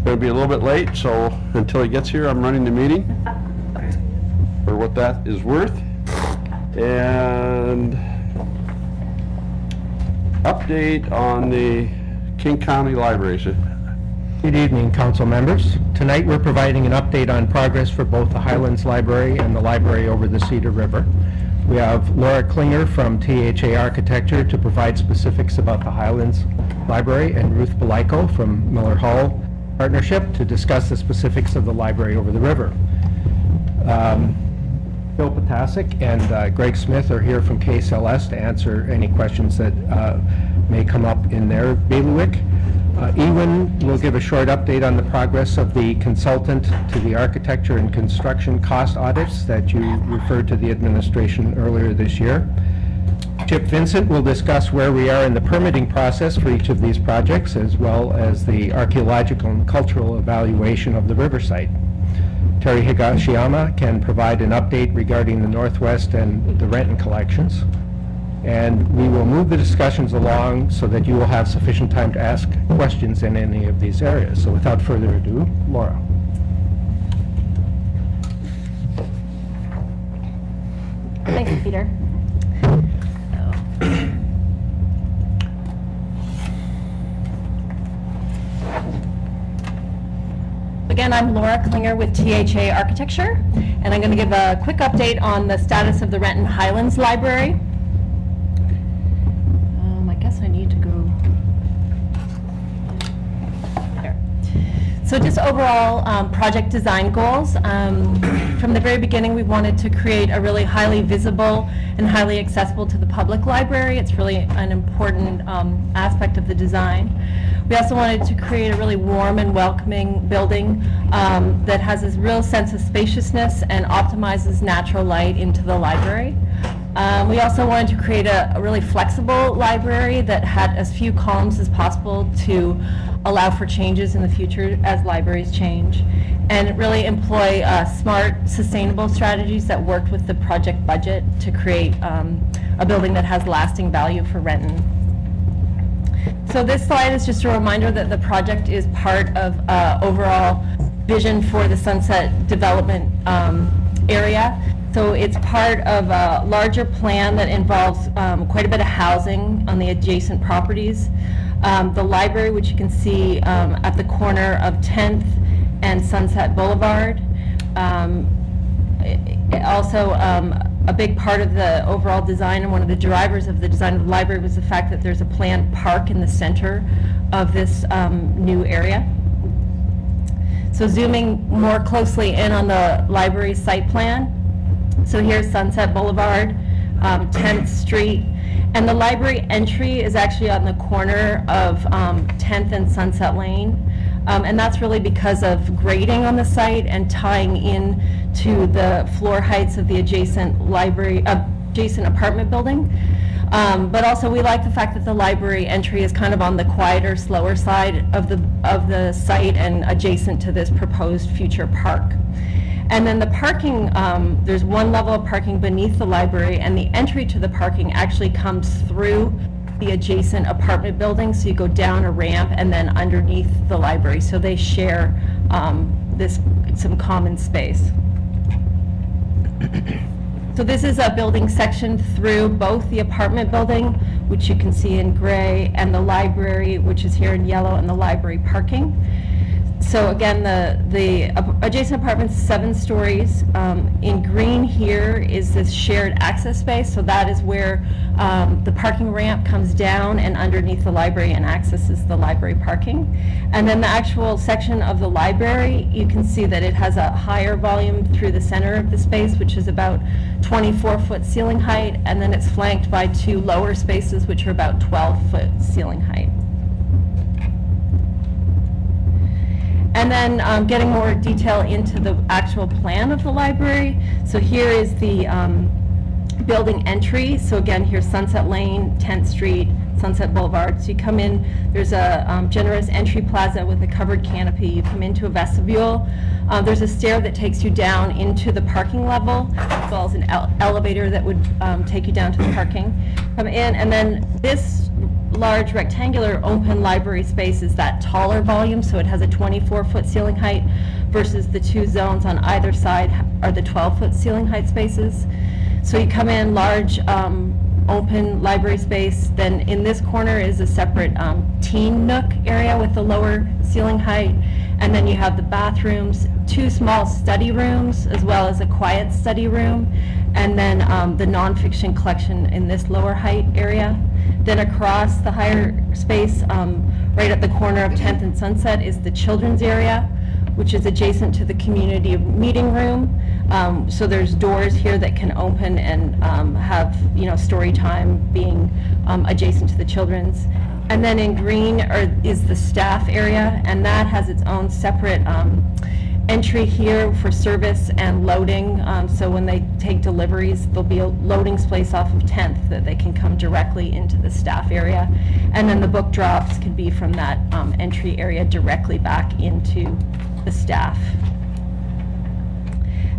Going to be a little bit late, so until he gets here, I'm running the meeting for what that is worth. And update on the King County Library. Good evening, council members. Tonight we're providing an update on progress for both the Highlands Library and the library over the Cedar River. We have Laura Klinger from THA Architecture to provide specifics about the Highlands Library, and Ruth Beliko from Miller Hall Partnership to discuss the specifics of the library over the river. Bill Potasic and Greg Smith are here from KSLS to answer any questions that may come up in their bailiwick. Ewan will give a short update on the progress of the consultant to the architecture and construction cost audits that you referred to the administration earlier this year. Chip Vincent will discuss where we are in the permitting process for each of these projects, as well as the archaeological and cultural evaluation of the river site. Terry Higashiyama can provide an update regarding the Northwest and the Renton collections. And we will move the discussions along so that you will have sufficient time to ask questions in any of these areas. So without further ado, Laura. Thank you, Peter. Again, I'm Laura Klinger with THA Architecture, and I'm going to give a quick update on the status of the Renton Highlands Library. I guess I need to go there. So just overall project design goals. From the very beginning, we wanted to create a really highly visible and highly accessible to the public library. It's really an important aspect of the design. We also wanted to create a really warm and welcoming building that has this real sense of spaciousness and optimizes natural light into the library. We also wanted to create a really flexible library that had as few columns as possible to allow for changes in the future as libraries change, and really employ smart, sustainable strategies that worked with the project budget to create a building that has lasting value for Renton. So this slide is just a reminder that the project is part of overall vision for the Sunset development area. So it's part of a larger plan that involves quite a bit of housing on the adjacent properties. The library, which you can see at the corner of 10th and Sunset Boulevard. Also, a big part of the overall design and one of the drivers of the design of the library was the fact that there's a planned park in the center of this new area. So zooming more closely in on the library site plan. So here's Sunset Boulevard, 10th Street, and the library entry is actually on the corner of 10th and Sunset Lane, and that's really because of grading on the site and tying in to the floor heights of the adjacent library, adjacent apartment building. But also we like the fact that the library entry is kind of on the quieter, slower side of the site and adjacent to this proposed future park. And then the parking, there's one level of parking beneath the library, and the entry to the parking actually comes through the adjacent apartment building. So you go down a ramp and then underneath the library. So they share some common space. So this is a building section through both the apartment building, which you can see in gray, and the library, which is here in yellow, and the library parking. So again, the adjacent apartment's 7 stories. In green here is this shared access space. So that is where the parking ramp comes down and underneath the library and accesses the library parking. And then the actual section of the library, you can see that it has a higher volume through the center of the space, which is about 24-foot ceiling height. And then it's flanked by 2 lower spaces, which are about 12-foot ceiling height. And then getting more detail into the actual plan of the library. So here is the building entry. So again, here's Sunset Lane, 10th Street, Sunset Boulevard. So you come in, there's a generous entry plaza with a covered canopy. You come into a vestibule. There's a stair that takes you down into the parking level, as well as an elevator that would take you down to the parking. Come in, and then this large rectangular open library space is that taller volume, so it has a 24-foot ceiling height, versus the two zones on either side are the 12-foot ceiling height spaces. So you come in large open library space, then in this corner is a separate teen nook area with the lower ceiling height, and then you have the bathrooms, two small study rooms, as well as a quiet study room, and then the nonfiction collection in this lower height area. Then across the higher space, right at the corner of 10th and Sunset, is the children's area, which is adjacent to the community meeting room. So there's doors here that can open and have, story time being adjacent to the children's. And then in green is the staff area, and that has its own separate entry here for service and loading. So when they take deliveries, there'll be a loading space off of 10th that they can come directly into the staff area. And then the book drops could be from that entry area directly back into the staff.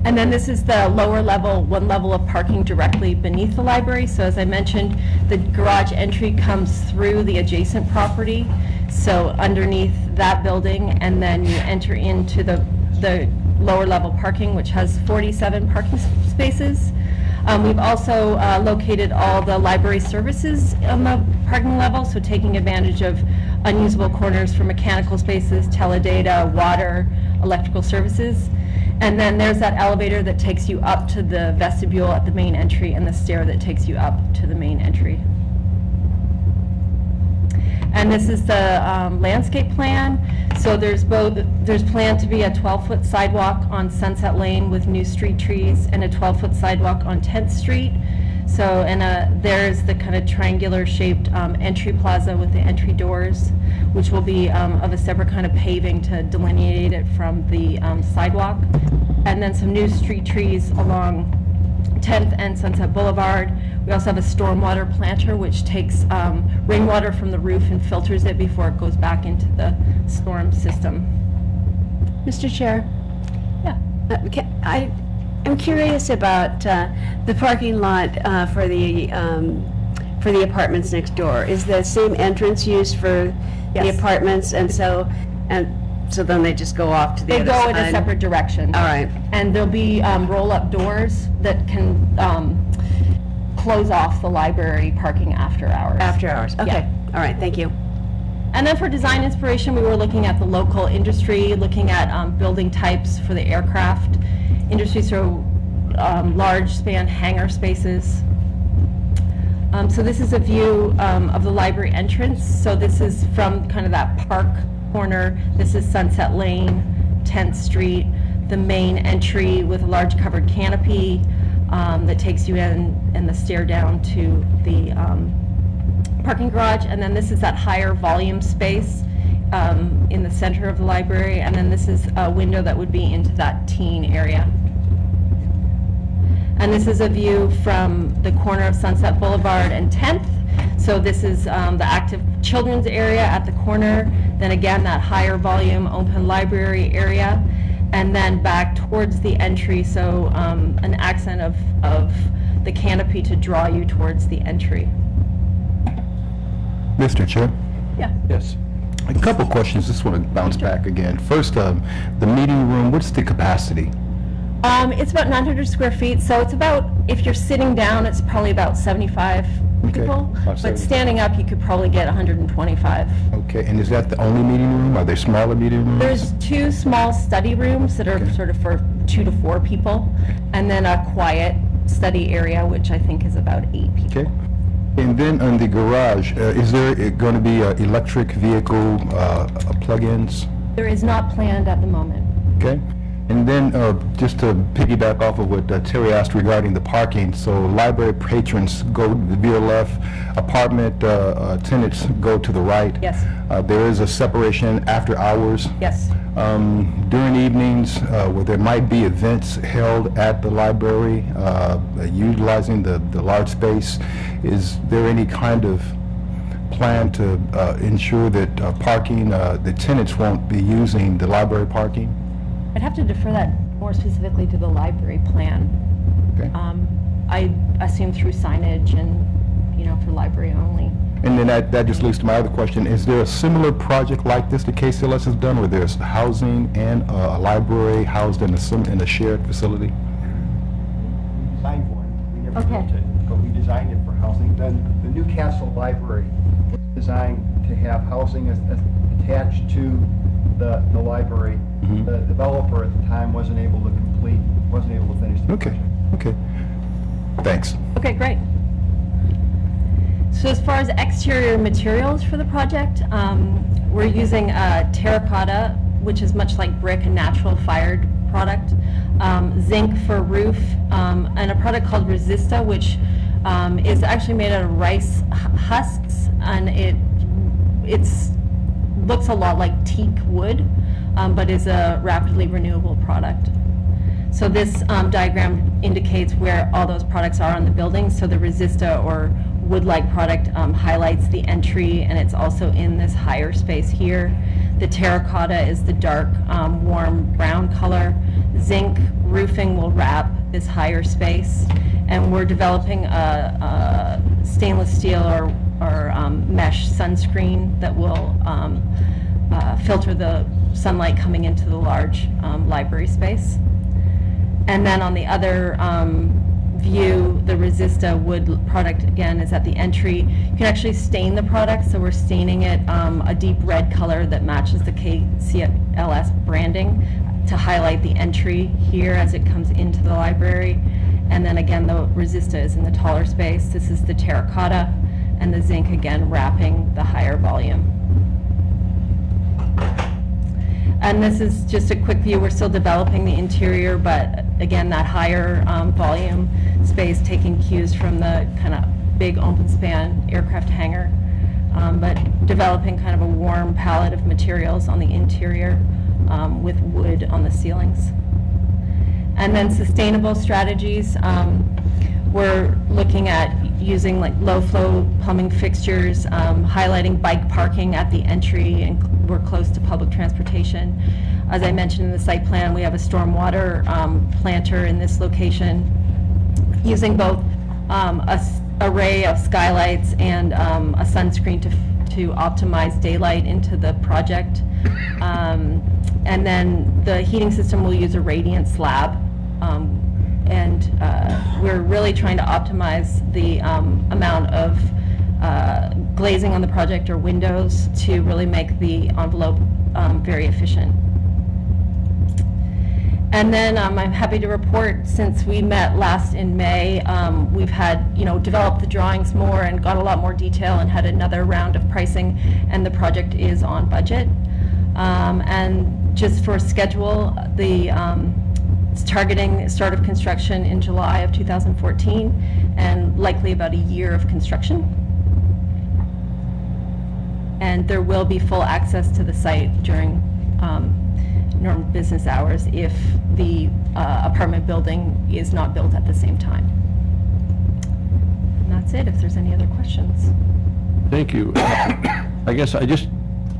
And then this is the lower level, one level of parking directly beneath the library. So as I mentioned, the garage entry comes through the adjacent property, so underneath that building, and then you enter into the lower level parking, which has 47 parking spaces. We've also located all the library services on the parking level, so taking advantage of unusable corners for mechanical spaces, teledata, water, electrical services. And then there's that elevator that takes you up to the vestibule at the main entry, and the stair that takes you up to the main entry. And this is the landscape plan. So there's planned to be a 12-foot sidewalk on Sunset Lane with new street trees, and a 12-foot sidewalk on 10th Street. So, and there's the kind of triangular shaped entry plaza with the entry doors, which will be of a separate kind of paving to delineate it from the sidewalk. And then some new street trees along 10th and Sunset Boulevard. We also have a stormwater planter, which takes rainwater from the roof and filters it before it goes back into the storm system. Mr. Chair, Yeah. I'm curious about the parking lot for the apartments next door. Is the same entrance used for the Yes. apartments, and so then they just go off to the They other go side? in a separate direction. All right. And there'll be roll-up doors that can close off the library parking after hours. After hours, okay. Yeah. All right, thank you. And then for design inspiration, we were looking at the local industry, looking at building types for the aircraft industry, so large span hangar spaces. So this is a view of the library entrance. So this is from kind of that park corner. This is Sunset Lane, 10th Street, the main entry with a large covered canopy that takes you in, and the stair down to the parking garage. And then this is that higher volume space in the center of the library. And then this is a window that would be into that teen area. And this is a view from the corner of Sunset Boulevard and 10th. So this is the active children's area at the corner. Then again, that higher volume open library area. And then back towards the entry, so an accent of the canopy to draw you towards the entry. Mr. Chair, Yeah. Yes. a couple questions. Just want to bounce back again. First, the meeting room, what's the capacity? It's about 900 square feet, so it's about, if you're sitting down, it's probably about 75 Okay. people. About But 70. standing up, you could probably get 125. Okay, and is that the only meeting room? Are there smaller meeting rooms? There's two small study rooms that are Okay. sort of for 2 to 4 people, and then a quiet study area, which I think is about 8 people. Okay. And then on the garage, is there going to be electric vehicle plug-ins? There is not planned at the moment. Okay. And then just to piggyback off of what Terry asked regarding the parking, so library patrons go via left, apartment tenants go to the right. Yes. There is a separation after hours. Yes. During evenings, where there might be events held at the library, utilizing the large space, is there any kind of plan to ensure that parking, the tenants won't be using the library parking? I'd have to defer that more specifically to the library plan. Okay. I assume through signage and, for library only. And then that just leads to my other question. Is there a similar project like this that KCLS has done, where there's housing and a library housed in a shared facility? Designed one, we never Okay. built it, but we designed it for housing. Then the Newcastle Library was designed to have housing attached to the library. Mhm. The developer at the time wasn't able to finish the Okay, project. okay. Thanks. Okay, great. So as far as exterior materials for the project, we're using terracotta, which is much like brick, a natural fired product, zinc for roof, and a product called Resista, which is actually made out of rice husks, and it's looks a lot like teak wood, but is a rapidly renewable product. So this diagram indicates where all those products are on the building. So the Resista or wood-like product highlights the entry, and it's also in this higher space here. The terracotta is the dark, warm brown color. Zinc roofing will wrap this higher space, and we're developing a stainless steel or mesh sunscreen that will filter the sunlight coming into the large library space. And then on the other view, the Resista wood product, again, is at the entry. You can actually stain the product, so we're staining it a deep red color that matches the KCLS branding to highlight the entry here as it comes into the library. And then again, the Resista is in the taller space. This is the terracotta, and the zinc, again, wrapping the higher volume. And this is just a quick view. We're still developing the interior, but again, that higher volume space taking cues from the kind of big open span aircraft hangar, but developing kind of a warm palette of materials on the interior with wood on the ceilings. And then sustainable strategies. We're looking at using like low flow plumbing fixtures, highlighting bike parking at the entry, and we're close to public transportation. As I mentioned in the site plan, we have a stormwater planter in this location, using both array of skylights and a sunscreen to optimize daylight into the project. And then the heating system will use a radiant slab. And we're really trying to optimize the amount of glazing on the project or windows to really make the envelope very efficient. And then I'm happy to report, since we met last in May, we've had, developed the drawings more and got a lot more detail and had another round of pricing, and the project is on budget. And just for schedule, it's targeting start of construction in July of 2014, and likely about a year of construction. And there will be full access to the site during normal business hours if the apartment building is not built at the same time. And that's it, if there's any other questions. Thank you. I guess I just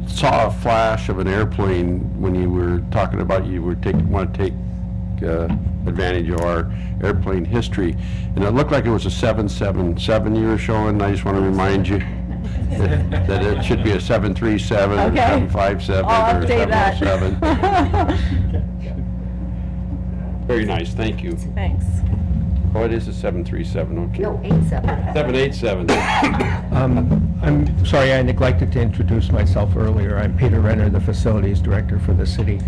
saw a flash of an airplane when you were talking about you want to take advantage of our airplane history, and it looked like it was a 777 you were showing. I just want to remind you that it should be a 737 or Okay. 757 I'll or update that. 707. Very nice, thank you. Thanks. Oh, it is a 737, okay. No, 87. 787. I'm sorry, I neglected to introduce myself earlier. I'm Peter Renner, the Facilities Director for the city.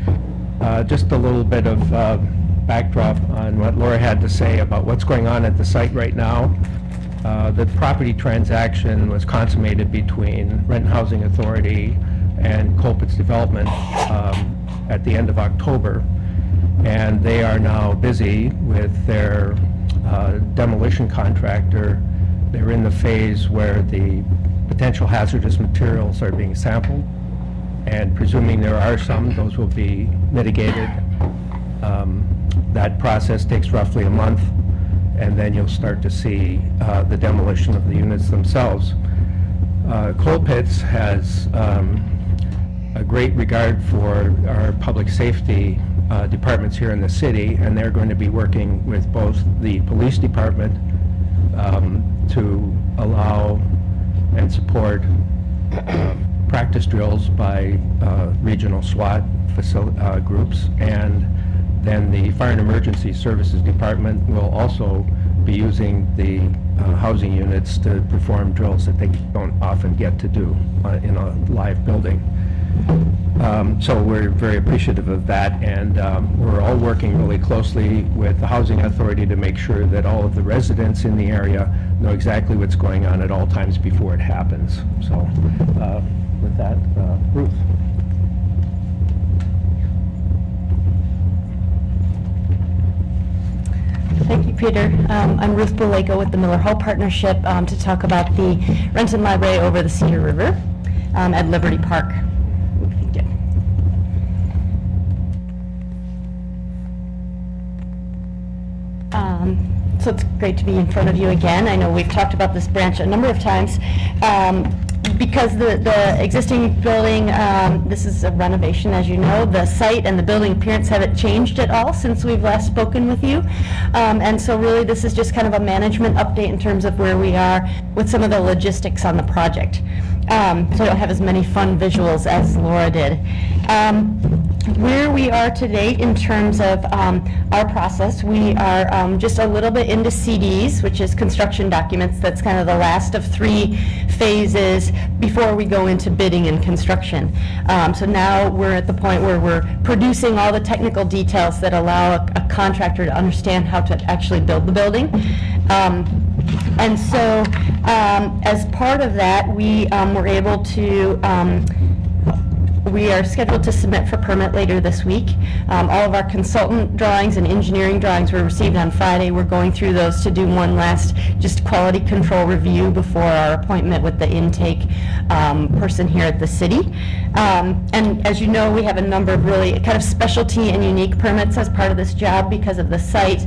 Just a little bit of backdrop on what Laura had to say about what's going on at the site right now. The property transaction was consummated between Rent and Housing Authority and Colpitts Development at the end of October, and they are now busy with their demolition contractor. They're in the phase where the potential hazardous materials are being sampled, and presuming there are some, those will be mitigated. That process takes roughly a month, and then you'll start to see the demolition of the units themselves. Colpitts has a great regard for our public safety departments here in the city, and they're going to be working with both the police department to allow and support practice drills by regional SWAT groups. And then the Fire and Emergency Services Department will also be using the housing units to perform drills that they don't often get to do in a live building. So we're very appreciative of that, and we're all working really closely with the Housing Authority to make sure that all of the residents in the area know exactly what's going on at all times before it happens. So with that, Ruth. Thank you, Peter. I'm Ruth Bulego with the Miller Hall Partnership to talk about the Renton Library over the Cedar River at Liberty Park. Thank you. So it's great to be in front of you again. I know we've talked about this branch a number of times. Because the existing building, this is a renovation, as you know, the site and the building appearance haven't changed at all since we've last spoken with you. And so really this is just kind of a management update in terms of where we are with some of the logistics on the project. So I don't have as many fun visuals as Laura did. Where we are today in terms of our process, we are just a little bit into CDs, which is construction documents. That's kind of the last of 3 phases before we go into bidding and construction. So now we're at the point where we're producing all the technical details that allow a contractor to understand how to actually build the building. And so as part of that, we were able to we are scheduled to submit for permit later this week. All of our consultant drawings and engineering drawings were received on Friday. We're going through those to do one last just quality control review before our appointment with the intake person here at the city. And as you know, we have a number of really kind of specialty and unique permits as part of this job because of the site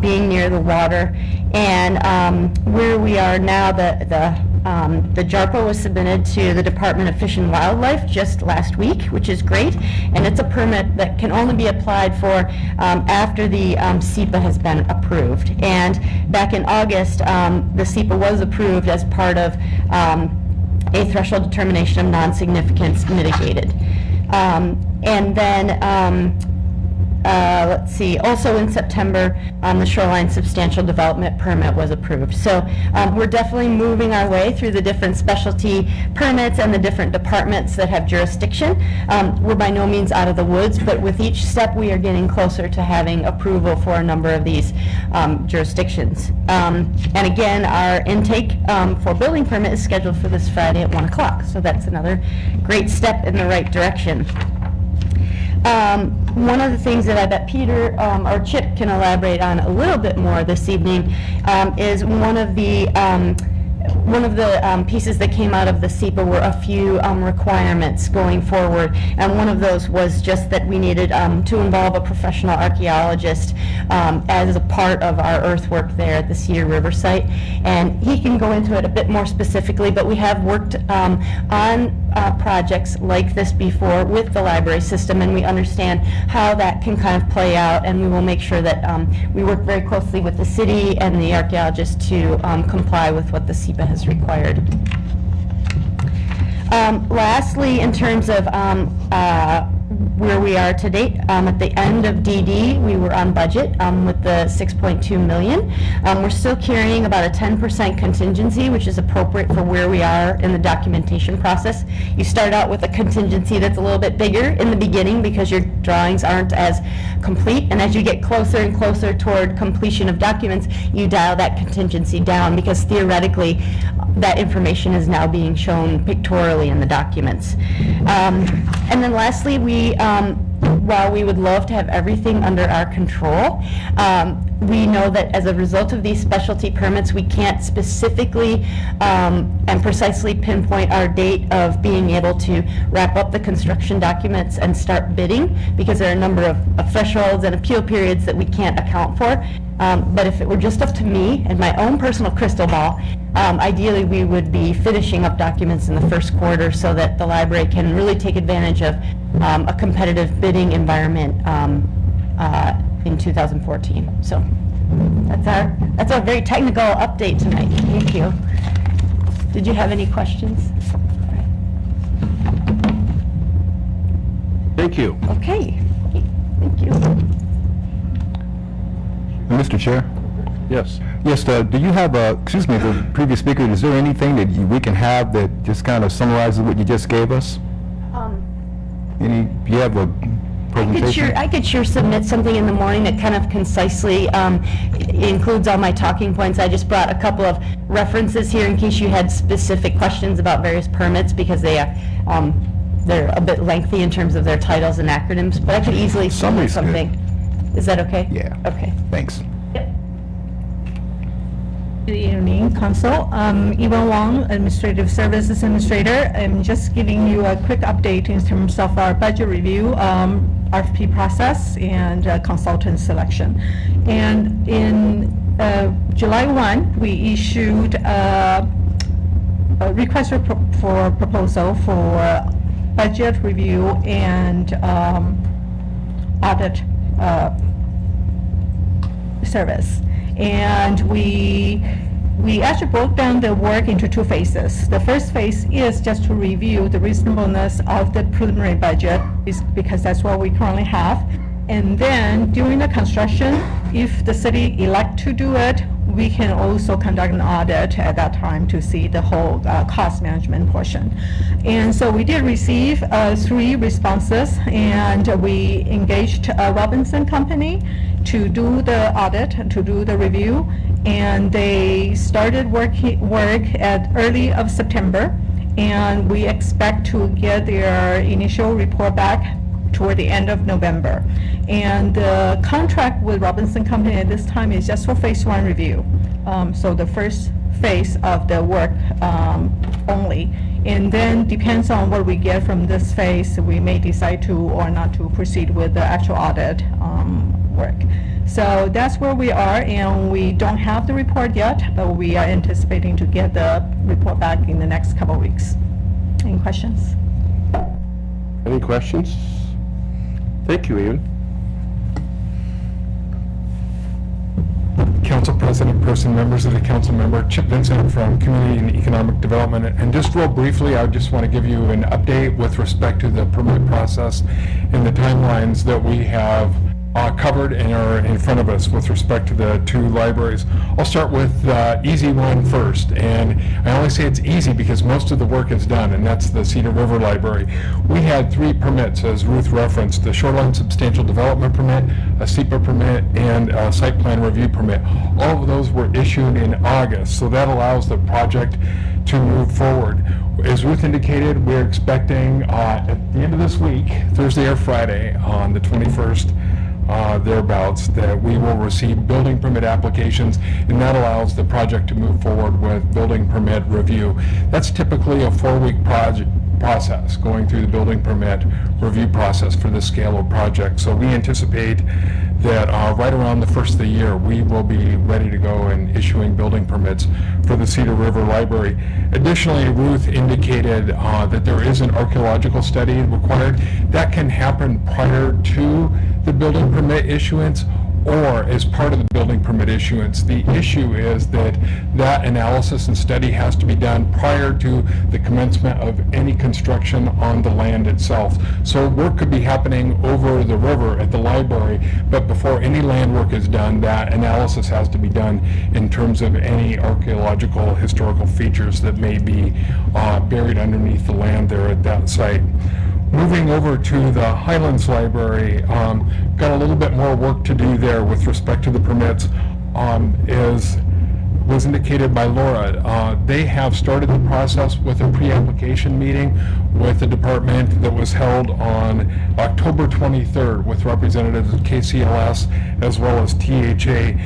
being near the water. And where we are now, the JARPA was submitted to the Department of Fish and Wildlife just last week, which is great, and it's a permit that can only be applied for after the SEPA has been approved. And back in August, the SEPA was approved as part of a threshold determination of non-significance mitigated. And then let's see, also in September, the Shoreline Substantial Development Permit was approved. So we're definitely moving our way through the different specialty permits and the different departments that have jurisdiction. We're by no means out of the woods, but with each step we are getting closer to having approval for a number of these jurisdictions. And again, our intake for building permit is scheduled for this Friday at 1 o'clock. So that's another great step in the right direction. One of the things that I bet Peter or Chip can elaborate on a little bit more this evening is one of the pieces that came out of the SEPA were a few requirements going forward, and one of those was just that we needed to involve a professional archaeologist as a part of our earthwork there at the Cedar River site, and he can go into it a bit more specifically, but we have worked on projects like this before with the library system, and we understand how that can kind of play out, and we will make sure that we work very closely with the city and the archaeologist to comply with what the SEPA has required. Lastly, in terms of where we are to date, at the end of DD, we were on budget with the $6.2 million. We're still carrying about a 10% contingency, which is appropriate for where we are in the documentation process. You start out with a contingency that's a little bit bigger in the beginning because your drawings aren't as complete, and as you get closer and closer toward completion of documents, you dial that contingency down because theoretically that information is now being shown pictorially in the documents. And then lastly, while we would love to have everything under our control, we know that as a result of these specialty permits, we can't specifically and precisely pinpoint our date of being able to wrap up the construction documents and start bidding because there are a number of thresholds and appeal periods that we can't account for. But if it were just up to me and my own personal crystal ball, ideally we would be finishing up documents in the first quarter so that the library can really take advantage of a competitive bidding environment in 2014. So that's our very technical update tonight. Thank you. Did you have any questions? Thank you. Okay, thank you. Mr. Chair? Yes. Yes, do you have, excuse me, the previous speaker, is there anything that we can have that just kind of summarizes what you just gave us? Do you have a presentation? I could sure submit something in the morning that kind of concisely includes all my talking points. I just brought a couple of references here in case you had specific questions about various permits, because they're a bit lengthy in terms of their titles and acronyms, but I could easily submit Summary's good. something. Is that okay? Yeah. Okay. Thanks. Good evening, Council. Yvonne Wang, Administrative Services Administrator. I'm just giving you a quick update in terms of our budget review, RFP process, and consultant selection. And in July 1, we issued a request for proposal for budget review and audit service. And we actually broke down the work into two phases. The first phase is just to review the reasonableness of the preliminary budget, because that's what we currently have. And then during the construction, if the city elect to do it, we can also conduct an audit at that time to see the whole cost management portion. And so we did receive 3 responses, and we engaged Robinson Company to do the audit, to do the review, and they started work at early of September, and we expect to get their initial report back toward the end of November. And the contract with Robinson Company at this time is just for phase 1 review. So the first phase of the work only. And then depends on what we get from this phase, we may decide to or not to proceed with the actual audit work. So that's where we are, and we don't have the report yet, but we are anticipating to get the report back in the next couple of weeks. Any questions? Any questions? Thank you, Ian. Council President, person, members of the council member, Chip Vincent from Community and Economic Development. And just real briefly, I just want to give you an update with respect to the permit process and the timelines that we have covered and are in front of us with respect to the 2 libraries. I'll start with the easy one first, and I only say it's easy because most of the work is done, and that's the Cedar River Library. We had 3 permits, as Ruth referenced: the Shoreline Substantial Development Permit, a SEPA permit, and a Site Plan Review Permit. All of those were issued in August, so that allows the project to move forward. As Ruth indicated, we're expecting at the end of this week, Thursday or Friday, on the 21st, thereabouts, that we will receive building permit applications, and that allows the project to move forward with building permit review. That's typically a 4-week process, going through the building permit review process for this scale of project. So we anticipate that right around the first of the year, we will be ready to go and issuing building permits for the Cedar River Library. Additionally, Ruth indicated that there is an archaeological study required. That can happen prior to the building permit issuance or as part of the building permit issuance. The issue is that that analysis and study has to be done prior to the commencement of any construction on the land itself. So work could be happening over the river at the library, but before any land work is done, that analysis has to be done in terms of any archaeological historical features that may be buried underneath the land there at that site. Moving over to the Highlands Library, got a little bit more work to do there with respect to the permits. As was indicated by Laura, they have started the process with a pre-application meeting with the department that was held on October 23rd with representatives of KCLS as well as THA.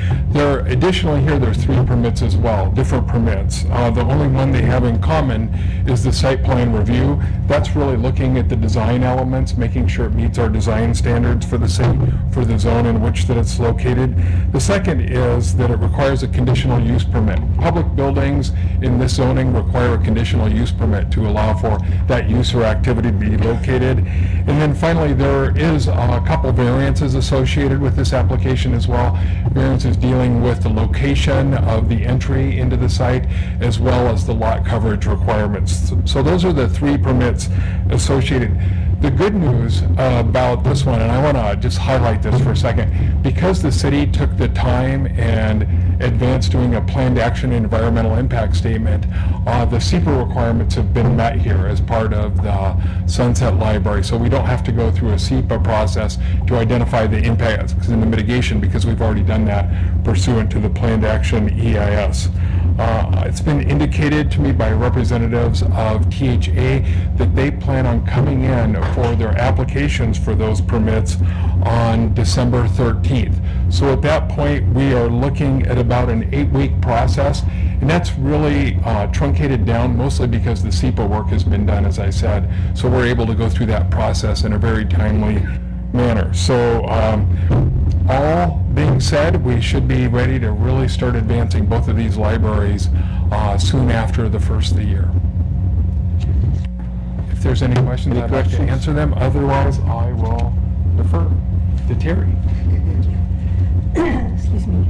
Additionally here, there's 3 permits as well, different permits. The only one they have in common is the site plan review. That's really looking at the design elements, making sure it meets our design standards for the site, for the zone in which that it's located. The second is that it requires a conditional use permit. Public buildings in this zoning require a conditional use permit to allow for that use or activity to be located. And then finally, there is a couple variances associated with this application as well. Variances dealing with the location of the entry into the site as well as the lot coverage requirements. So those are the three permits associated. The good news about this one, and I want to just highlight this for a second, because the city took the time and advanced doing a planned action environmental impact statement, the SEPA requirements have been met here as part of the Sunset Library. So we don't have to go through a SEPA process to identify the impacts and the mitigation because we've already done that pursuant to the planned action EIS. It's been indicated to me by representatives of THA that they plan on coming in for their applications for those permits on December 13th. So at that point, we are looking at about an 8-week process, and that's really truncated down mostly because the SEPA work has been done, as I said. So we're able to go through that process in a very timely manner. So all being said, we should be ready to really start advancing both of these libraries soon after the first of the year. If there's any questions, I'd like to answer them. Otherwise, I will defer to Terry. Excuse me.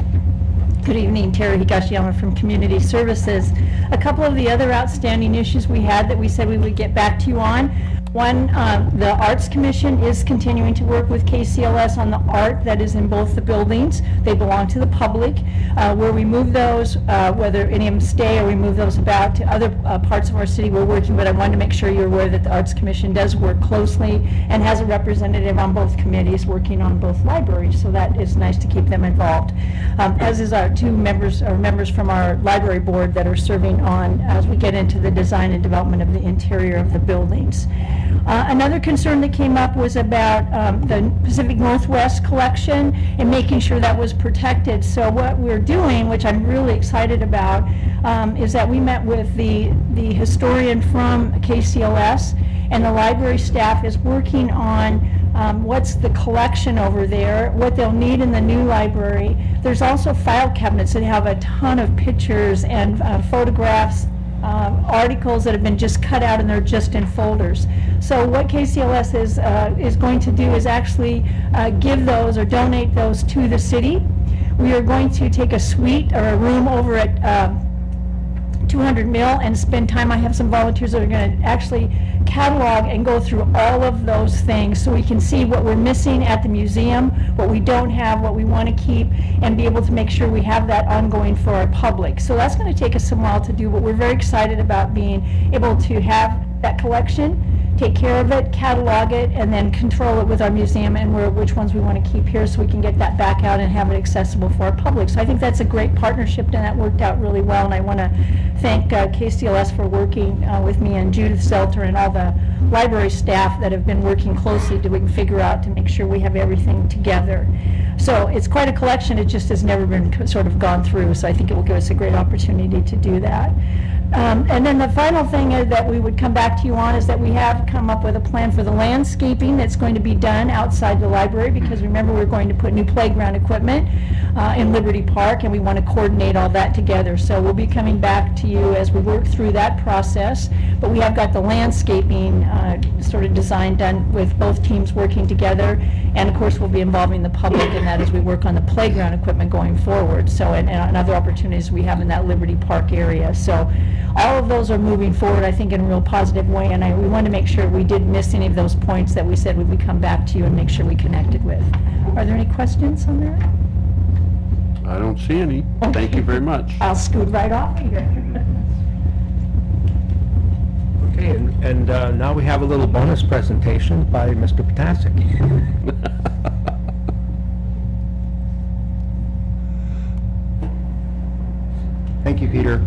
Good evening, Terry Higashiyama from Community Services. A couple of the other outstanding issues we had that we said we would get back to you on. One, the Arts Commission is continuing to work with KCLS on the art that is in both the buildings. They belong to the public. Where we move those, whether any of them stay or we move those about to other parts of our city, we're working, but I wanted to make sure you're aware that the Arts Commission does work closely and has a representative on both committees working on both libraries, so that is nice to keep them involved. As is our two members, or members from our library board that are serving on as we get into the design and development of the interior of the buildings. Another concern that came up was about the Pacific Northwest collection and making sure that was protected. So what we're doing, which I'm really excited about, is that we met with the historian from KCLS, and the library staff is working on what's the collection over there, what they'll need in the new library. There's also file cabinets that have a ton of pictures and photographs, articles that have been just cut out and they're just in folders. So what KCLS is going to do is actually give those or donate those to the city. We are going to take a suite or a room over at 200 Mill and spend time. I have some volunteers that are going to actually catalog and go through all of those things so we can see what we're missing at the museum, what we don't have, what we want to keep, and be able to make sure we have that ongoing for our public. So that's going to take us some while to do, but we're very excited about being able to have that collection, take care of it, catalog it, and then control it with our museum and which ones we want to keep here so we can get that back out and have it accessible for our public. So I think that's a great partnership, and that worked out really well, and I want to thank KCLS for working with me and Judith Selter and all the library staff that have been working closely to figure out to make sure we have everything together. So it's quite a collection, it just has never been sort of gone through, so I think it will give us a great opportunity to do that. And then the final thing that we would come back to you on is that we have come up with a plan for the landscaping that's going to be done outside the library, because remember, we're going to put new playground equipment in Liberty Park, and we want to coordinate all that together. So we'll be coming back to you as we work through that process, but we have got the landscaping sort of design done with both teams working together, and of course we'll be involving the public in that as we work on the playground equipment going forward, so and other opportunities we have in that Liberty Park area. So all of those are moving forward, I think, in a real positive way, and we wanted to make sure we didn't miss any of those points that we said we would come back to you and make sure we connected with. Are there any questions on that? I don't see any. Thank you very much. I'll scoot right off here. Okay, and now we have a little bonus presentation by Mr. Potasic. Thank you, Peter.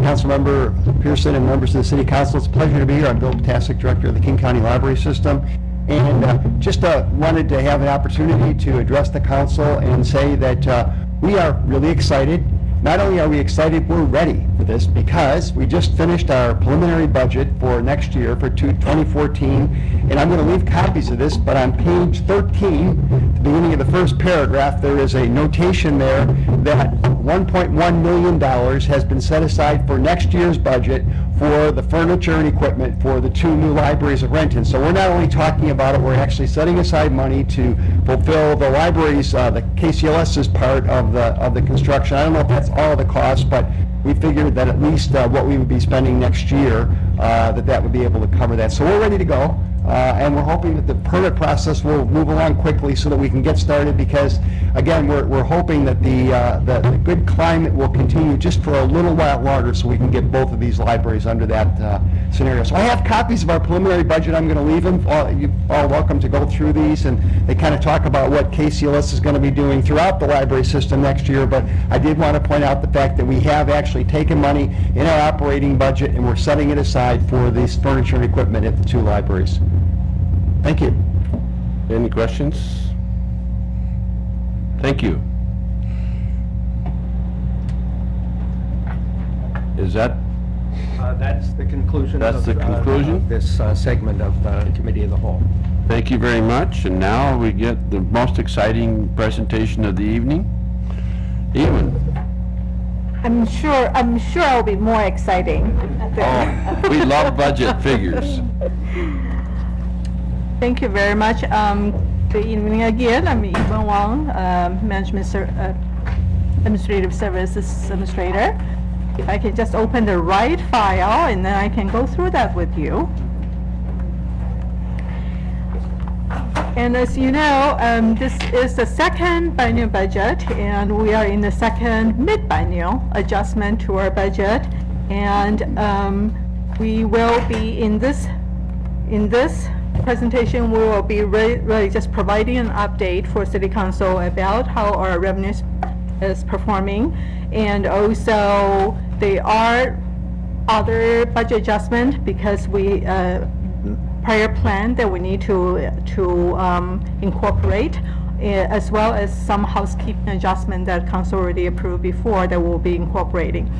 Councilmember Pearson and members of the City Council, it's a pleasure to be here. I'm Bill Potasic, Director of the King County Library System. And just wanted to have an opportunity to address the council and say that we are really excited. Not only are we excited, we're ready. for this because we just finished our preliminary budget for next year, for 2014, and I'm going to leave copies of this, but on page 13, the beginning of the first paragraph, there is a notation there that $1.1 million has been set aside for next year's budget for the furniture and equipment for the 2 new libraries of Renton. So we're not only talking about it, we're actually setting aside money to fulfill the libraries, the KCLS's part of the construction. I don't know if that's all of the cost, but we figured that at least what we would be spending next year, that would be able to cover that. So we're ready to go. And we're hoping that the permit process will move along quickly so that we can get started because, again, we're hoping that the good climate will continue just for a little while longer so we can get both of these libraries under that scenario. So I have copies of our preliminary budget. I'm going to leave them. You're all welcome to go through these, and they kind of talk about what KCLS is going to be doing throughout the library system next year, but I did want to point out the fact that we have actually taken money in our operating budget and we're setting it aside for this furniture and equipment at the 2 libraries. Thank you. Any questions? Thank you. Is that, That's the conclusion. That's the conclusion? This segment of the Committee of the Whole. thank you very much, and now we get the most exciting presentation of the evening. Ewan. I'm sure it'll be more exciting. Oh, we love budget figures. Thank you very much. Good evening again. I'm Yvonne Wang, Administrative Services Administrator. If I can just open the right file and then I can go through that with you. And as you know, this is the second biennial budget, and we are in the second mid-biennial adjustment to our budget. And we will be in this presentation, we will be really just providing an update for City Council about how our revenues is performing, and also there are other budget adjustment because we prior plan that we need to incorporate, as well as some housekeeping adjustment that Council already approved before that we'll be incorporating.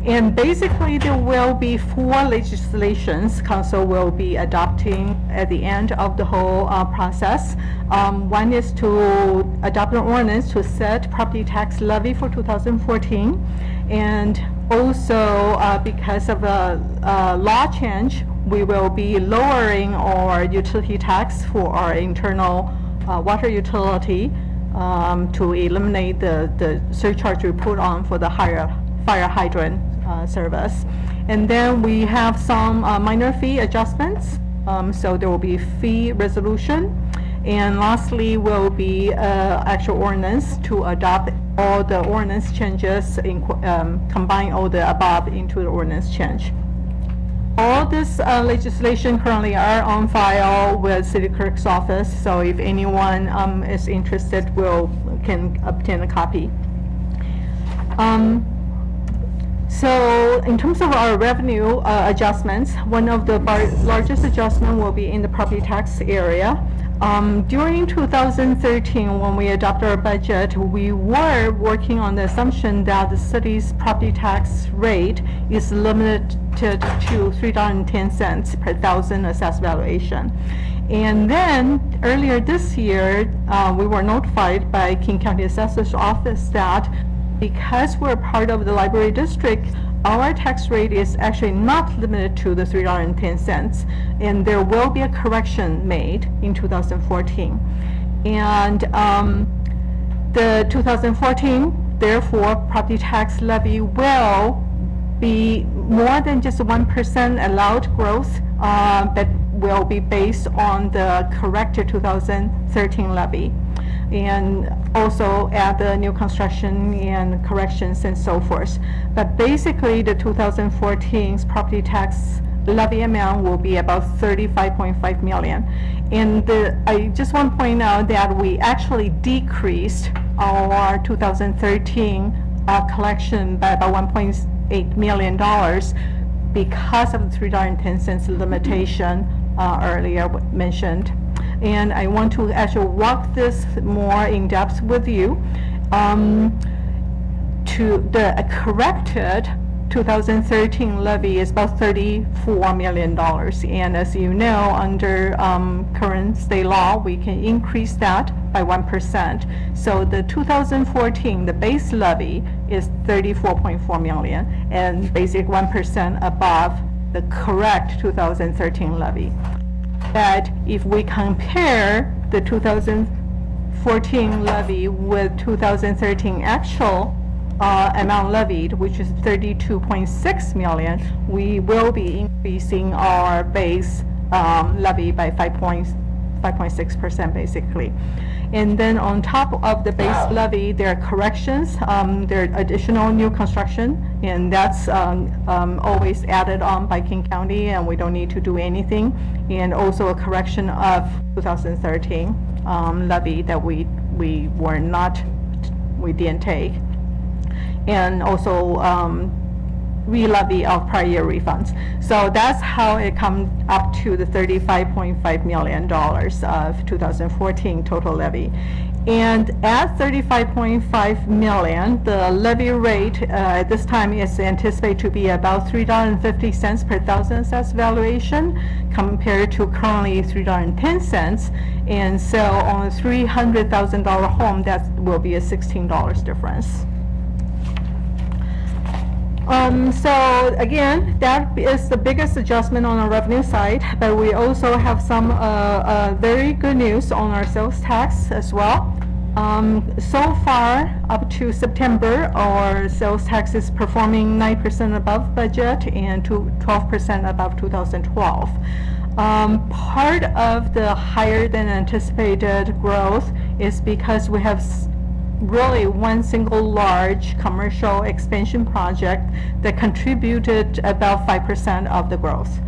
And basically, there will be 4 legislations Council will be adopting at the end of the whole process. One is to adopt an ordinance to set property tax levy for 2014, and also because of a law change, we will be lowering our utility tax for our internal water utility to eliminate the surcharge we put on for the higher fire hydrant service. And then we have some minor fee adjustments, so there will be fee resolution. And lastly will be actual ordinance to adopt all the ordinance changes, combine all the above into the ordinance change. All this legislation currently are on file with City Clerk's office, so if anyone is interested, can obtain a copy. So in terms of our revenue adjustments, one of the largest adjustment will be in the property tax area. During 2013, when we adopted our budget, we were working on the assumption that the city's property tax rate is limited to $3.10 per thousand assessed valuation. And then earlier this year, we were notified by King County Assessor's Office that because we're part of the library district, our tax rate is actually not limited to the $3.10, and there will be a correction made in 2014. And the 2014, therefore, property tax levy will be more than just 1% allowed growth, but will be based on the corrected 2013 levy, and also add the new construction and corrections and so forth. But basically, the 2014's property tax levy amount will be about $35.5 million. And I just want to point out that we actually decreased our 2013 collection by about $1.8 million because of the $3.10 limitation earlier mentioned. And I want to actually walk this more in depth with you. To the corrected 2013 levy is about $34 million. And as you know, under current state law, we can increase that by 1%. So the 2014, the base levy is 34.4 million, and basic 1% above the correct 2013 levy. But if we compare the 2014 levy with 2013 actual amount levied, which is 32.6 million, we will be increasing our base levy by 5.6% basically. And then on top of the base levy, there are corrections, there are additional new construction, and that's always added on by King County, and we don't need to do anything. And also a correction of 2013 levy that we didn't take. And also re-levy of prior year refunds. So that's how it comes up to the $35.5 million of 2014 total levy. And at $35.5 million, the levy rate at this time is anticipated to be about $3.50 per thousand assessed valuation, compared to currently $3.10. And so on a $300,000 home, that will be a $16 difference. So again, that is the biggest adjustment on our revenue side, but we also have some very good news on our sales tax as well. So far, up to September, our sales tax is performing 9% above budget and 12% above 2012. Part of the higher than anticipated growth is because we have really one single large commercial expansion project that contributed about 5% of the growth,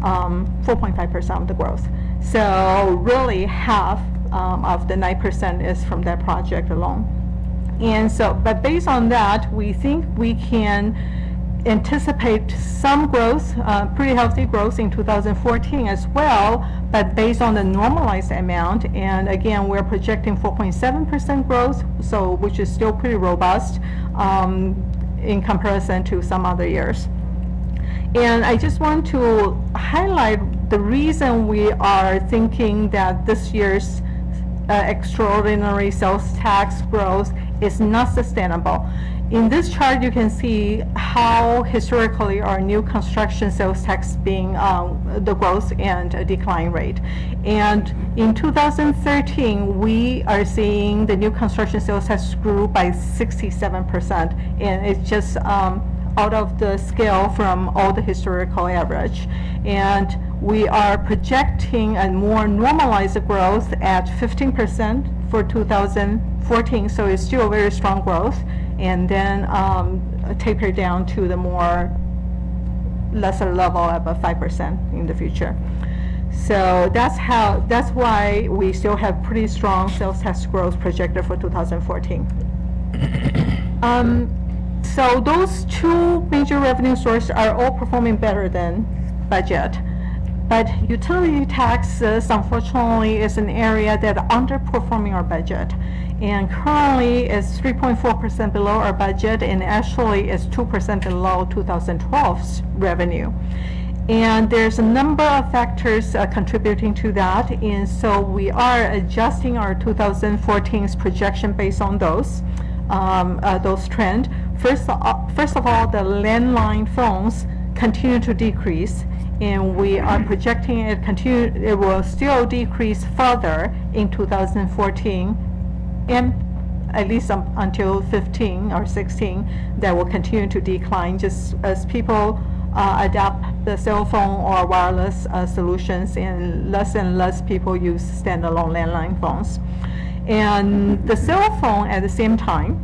4.5% of the growth. So really half of the 9% is from that project alone. And so, but based on that, we think we can anticipate some growth, pretty healthy growth in 2014 as well, but based on the normalized amount. And again, we're projecting 4.7% growth, so which is still pretty robust in comparison to some other years. And I just want to highlight the reason we are thinking that this year's extraordinary sales tax growth is not sustainable. In this chart, you can see how historically our new construction sales tax being the growth and a decline rate. And in 2013, we are seeing the new construction sales tax grew by 67%, and it's just out of the scale from all the historical average. And we are projecting a more normalized growth at 15% for 2014, so it's still a very strong growth, and then taper down to the more lesser level about 5% in the future. So that's why we still have pretty strong sales tax growth projected for 2014. So those two major revenue sources are all performing better than budget. But utility taxes, unfortunately, is an area that underperforming our budget. And currently is 3.4% below our budget, and actually is 2% below 2012's revenue. And there's a number of factors contributing to that, and so we are adjusting our 2014's projection based on those trends. First of all, the landline phones continue to decrease, and we are projecting it will still decrease further in 2014, and at least until 15 or 16, that will continue to decline just as people adapt the cell phone or wireless solutions, and less people use standalone landline phones. And the cell phone at the same time,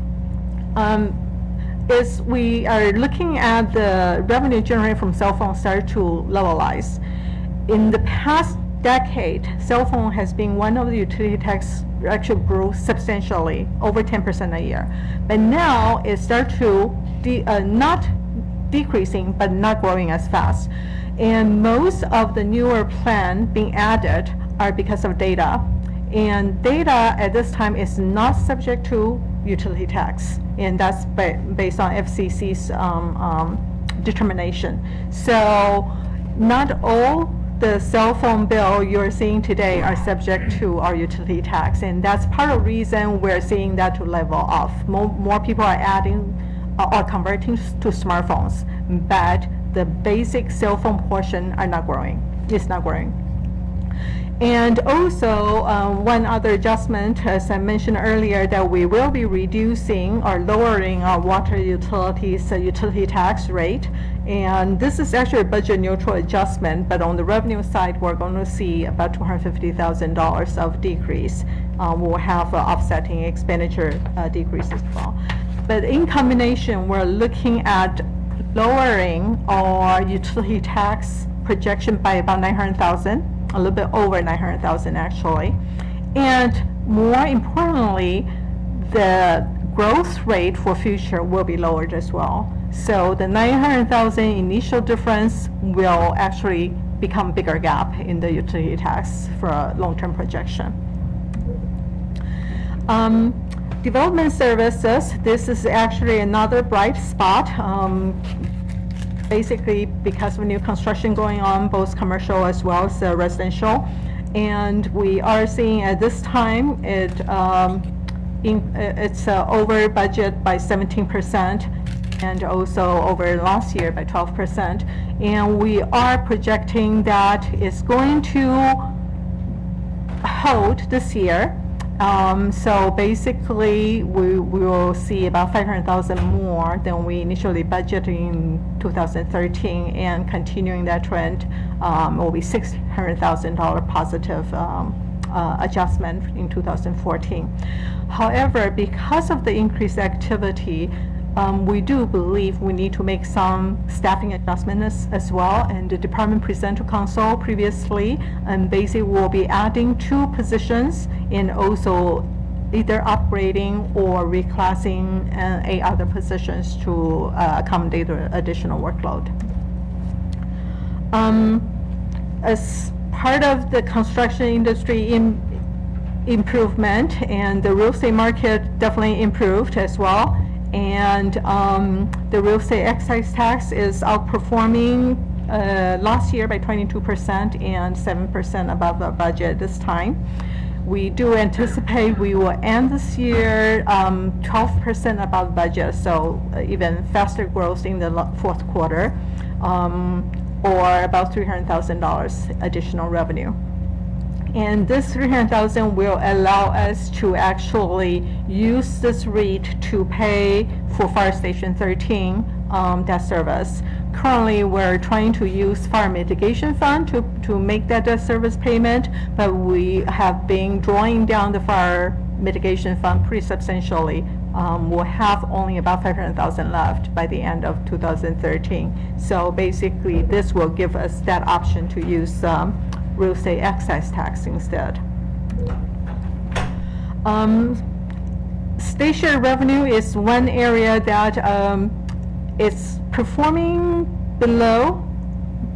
is we are looking at the revenue generated from cell phones start to levelize. In the past decade, cell phone has been one of the utility tax actually grew substantially, over 10% a year. But now it starts to not decreasing, but not growing as fast. And most of the newer plan being added are because of data. And data at this time is not subject to utility tax, and that's based on FCC's determination. So not all the cell phone bill you're seeing today are subject to our utility tax, and that's part of the reason we're seeing that to level off. More people are adding or converting to smartphones, but the basic cell phone portion are not growing. It's not growing. And also, one other adjustment, as I mentioned earlier, that we will be reducing or lowering our water utilities utility tax rate. And this is actually a budget neutral adjustment, but on the revenue side, we're going to see about $250,000 of decrease. We'll have offsetting expenditure decrease as well. But in combination, we're looking at lowering our utility tax projection by about $900,000. A little bit over $900,000 actually. And more importantly, the growth rate for future will be lowered as well. So the $900,000 initial difference will actually become bigger gap in the utility tax for a long-term projection. Development services, this is actually another bright spot. Basically because of new construction going on, both commercial as well as residential. And we are seeing at this time, it's over budget by 17% and also over last year by 12%. And we are projecting that it's going to hold this year. So basically, we will see about $500,000 more than we initially budgeted in 2013, and continuing that trend will be $600,000 positive adjustment in 2014. However, because of the increased activity, we do believe we need to make some staffing adjustments as well, and the department presented to council previously, and basically we'll be adding 2 positions and also either upgrading or reclassing 8 other positions to accommodate the additional workload. As part of the construction industry improvement, and the real estate market definitely improved as well. And the real estate excise tax is outperforming last year by 22% and 7% above the budget this time. We do anticipate we will end this year 12% above budget, so even faster growth in the fourth quarter, or about $300,000 additional revenue. And this $300,000 will allow us to actually use this rate to pay for Fire Station 13 debt service. Currently, we're trying to use Fire Mitigation Fund to make that debt service payment, but we have been drawing down the Fire Mitigation Fund pretty substantially. We'll have only about $500,000 left by the end of 2013. So basically, this will give us that option to use real estate excise tax instead. Station revenue is one area that is performing below,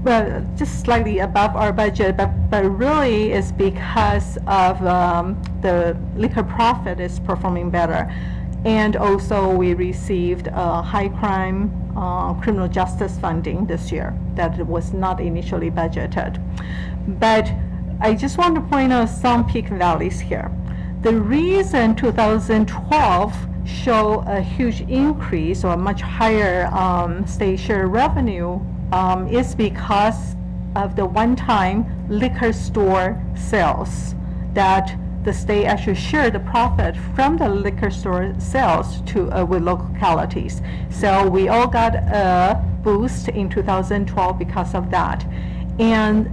well, just slightly above our budget, but really is because of the liquor profit is performing better. And also we received high crime criminal justice funding this year that was not initially budgeted. But I just want to point out some peak and valleys here. The reason 2012 show a huge increase or much higher state share revenue is because of the one-time liquor store sales that the state actually shared the profit from the liquor store sales to with localities. So we all got a boost in 2012 because of that. And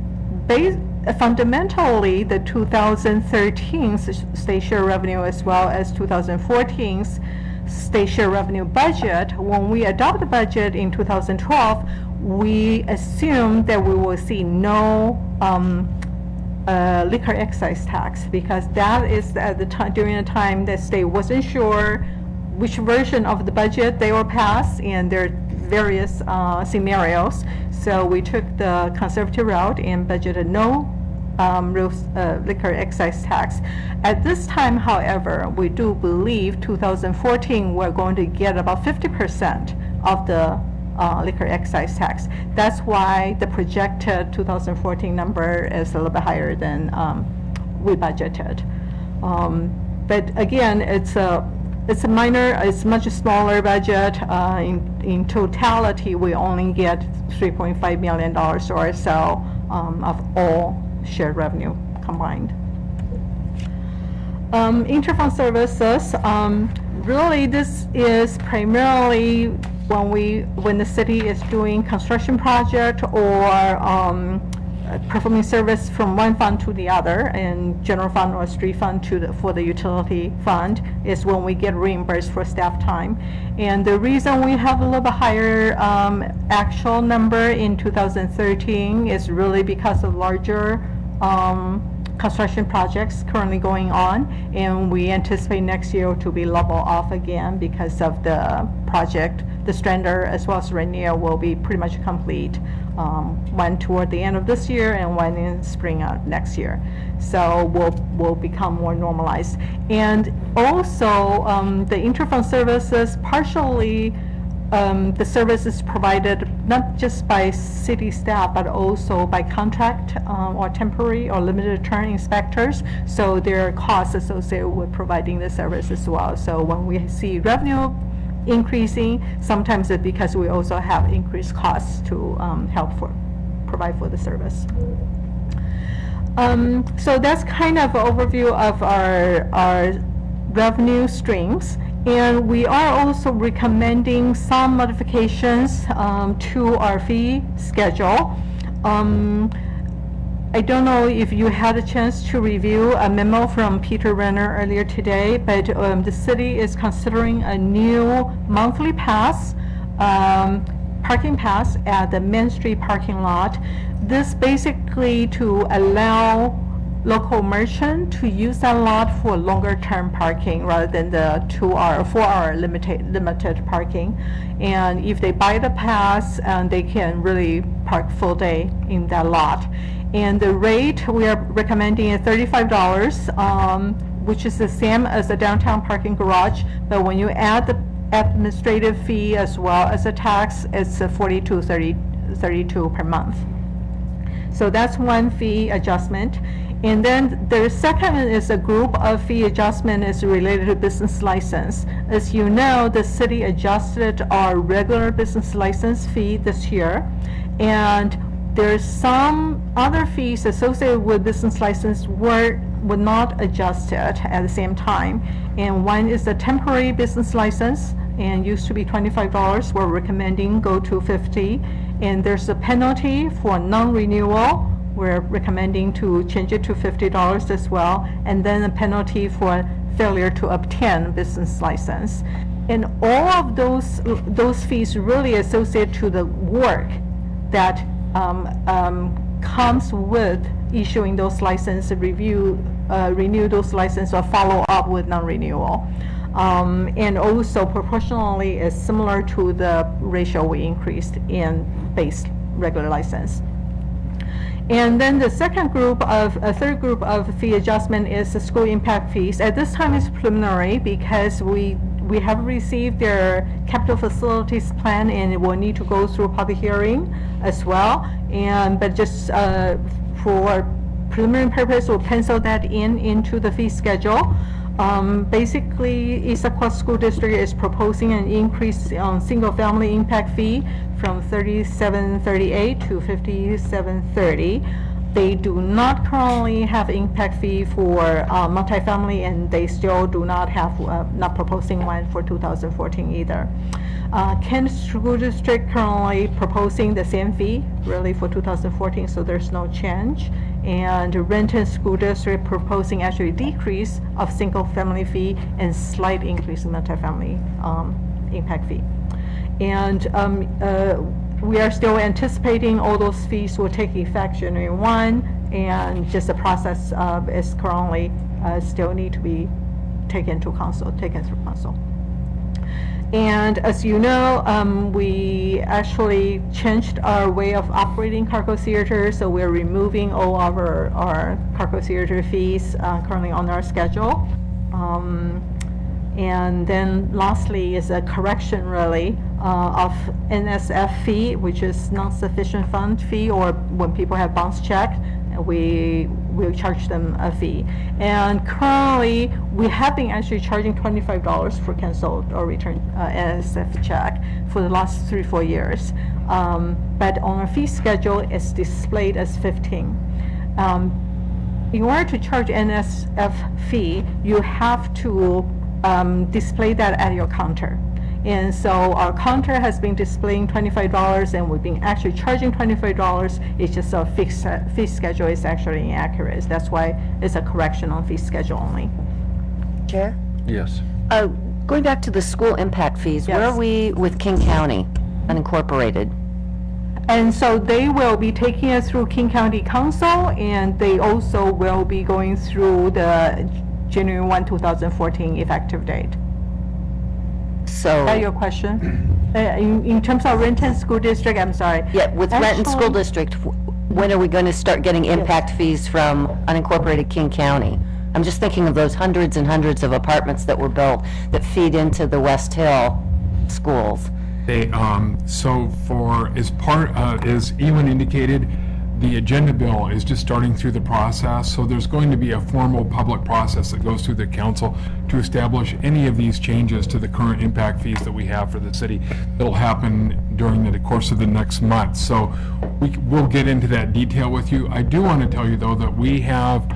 fundamentally, the 2013's state share revenue as well as 2014's state share revenue budget, when we adopt the budget in 2012, we assume that we will see no liquor excise tax, because that is at the time, during the time the state wasn't sure which version of the budget they will pass, and there are various scenarios. So we took the conservative route and budgeted no liquor excise tax. At this time, however, we do believe 2014 we're going to get about 50% of the liquor excise tax. That's why the projected 2014 number is a little bit higher than we budgeted. But again, it's a minor, it's much smaller budget. In totality, we only get $3.5 million or so of all shared revenue combined. Interfund services, really this is primarily when the city is doing construction project or performing service from one fund to the other, and general fund or street fund for the utility fund, is when we get reimbursed for staff time. And the reason we have a little bit higher actual number in 2013 is really because of larger construction projects currently going on, and we anticipate next year to be level off again because of the project. The Strander as well as Rainier will be pretty much complete, one toward the end of this year and one in spring of next year. So we'll become more normalized. And also the interfund services, partially the service is provided not just by city staff but also by contract or temporary or limited term inspectors. So there are costs associated with providing the service as well. So when we see revenue increasing, sometimes it's because we also have increased costs to provide for the service. So that's kind of an overview of our revenue streams. And we are also recommending some modifications to our fee schedule. I don't know if you had a chance to review a memo from Peter Renner earlier today, but the city is considering a new monthly pass, parking pass at the Main Street parking lot. This basically to allow local merchant to use that lot for longer term parking rather than the 2-hour, 4-hour limited parking. And if they buy the pass, they can really park full day in that lot. And the rate we are recommending is $35, which is the same as the downtown parking garage, but when you add the administrative fee as well as the tax, it's $42 per month. So that's one fee adjustment. And then the second is a group of fee adjustment is related to business license. As you know, the city adjusted our regular business license fee this year, and there's some other fees associated with business license were not adjusted at the same time. And one is the temporary business license, and used to be $25. We're recommending go to $50. And there's a penalty for non-renewal. We're recommending to change it to $50 as well. And then a penalty for failure to obtain business license. And all of those fees really associated to the work that comes with issuing those licenses, renew those licenses, or follow up with non-renewal. And also proportionally is similar to the ratio we increased in base regular license. And then the third group of fee adjustment is the school impact fees. At this time it's preliminary because we have received their capital facilities plan and it will need to go through public hearing as well. But just for preliminary purpose, we'll pencil that into the fee schedule. Basically, Issaquah School District is proposing an increase on single-family impact fee from $37.38 to $57.30. They do not currently have impact fee for multifamily, and they still do not have, not proposing one for 2014 either. Kent School District currently proposing the same fee, really, for 2014, so there's no change. And Renton School District proposing actually decrease of single-family fee and slight increase in multifamily impact fee. And we are still anticipating all those fees will take effect January 1, and just the process is currently still need to be taken through council. And as you know, we actually changed our way of operating cargo theater, so we're removing all of our cargo theater fees currently on our schedule. And then lastly is a correction, really. of NSF fee, which is non-sufficient fund fee, or when people have bounce check, we will charge them a fee. And currently, we have been actually charging $25 for canceled or returned NSF check for the last 3-4 years. But on our fee schedule, it's displayed as 15. In order to charge NSF fee, you have to display that at your counter. And so our counter has been displaying $25, and we've been actually charging $25. It's just our fee schedule is actually inaccurate. That's why it's a correction on fee schedule only. Chair? Yes. Going back to the school impact fees, where Yes. are we with King County, unincorporated? And so they will be taking us through King County Council, and they also will be going through the January 1, 2014 effective date. Is that your So, question? In terms of Renton School District, I'm sorry. yeah, with Renton School Actually- District, when are we going to start getting impact fees from unincorporated King County? I'm just thinking of those hundreds and hundreds of apartments that were built that feed into the West Hill schools. They, so for, as Ewan indicated, the agenda bill is just starting through the process, so there's going to be a formal public process that goes through the council to establish any of these changes to the current impact fees that we have for the city. It'll happen during the course of the next month, so we'll get into that detail with you. I do want to tell you, though, that we have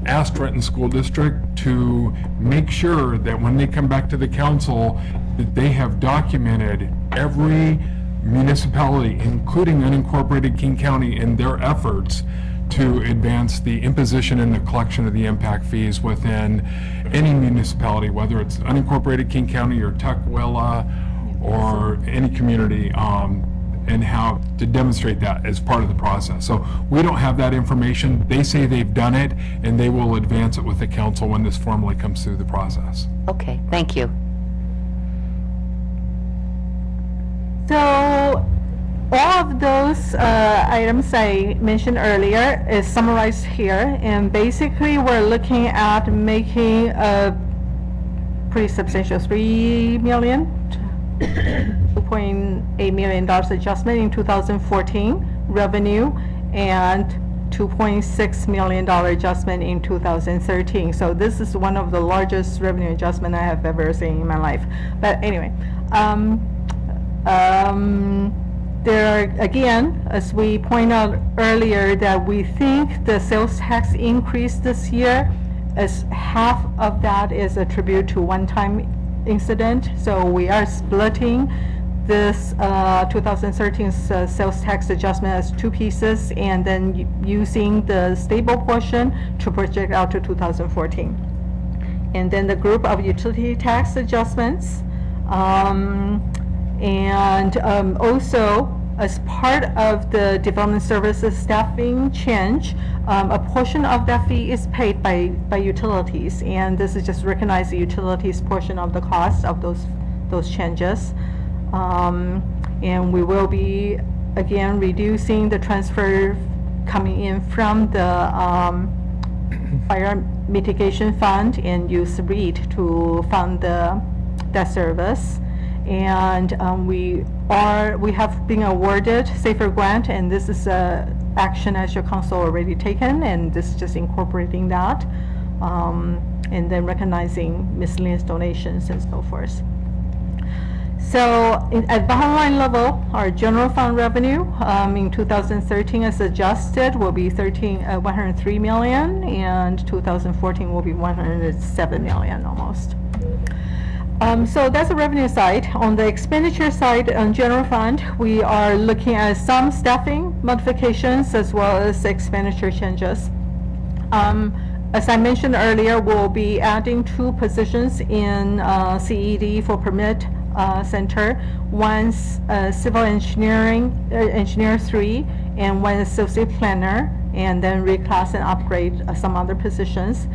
asked Renton School District to make sure that when they come back to the council, that they have documented every municipality, including unincorporated King County, in their efforts to advance the imposition and the collection of the impact fees within any municipality, whether it's unincorporated King County or Tukwila or any community, and how to demonstrate that as part of the process. So we don't have that information. They say they've done it, and they will advance it with the council when this formally comes through the process. Okay, thank you. So all of those items I mentioned earlier is summarized here, and basically we're looking at making a pretty substantial $3 million, $2.8 million adjustment in 2014 revenue, and $2.6 million adjustment in 2013. So this is one of the largest revenue adjustment I have ever seen in my life. But anyway, there are, again, as we point out earlier, that we think the sales tax increase this year, as half of that is attributed to one-time incident. So we are splitting this 2013 sales tax adjustment as two pieces, and then using the stable portion to project out to 2014. And then the group of utility tax adjustments. Also, as part of the development services staffing change, a portion of that fee is paid by utilities, and this is just recognize the utilities portion of the cost of those changes. And we will be, again, reducing the transfer coming in from the fire mitigation fund and use REIT to fund the debt service. And we have been awarded SAFER grant, and this is a action as your council already taken, and this is just incorporating that, and then recognizing miscellaneous donations and so forth. So at bottom line level, our general fund revenue in 2013 as adjusted will be 103 million, and 2014 will be 107 million almost. So that's the revenue side. On the expenditure side, on general fund, we are looking at some staffing modifications as well as expenditure changes. As I mentioned earlier, we'll be adding 2 positions in CED for permit center. One's civil engineering, engineer 3, and one associate planner, and then reclass and upgrade some other positions.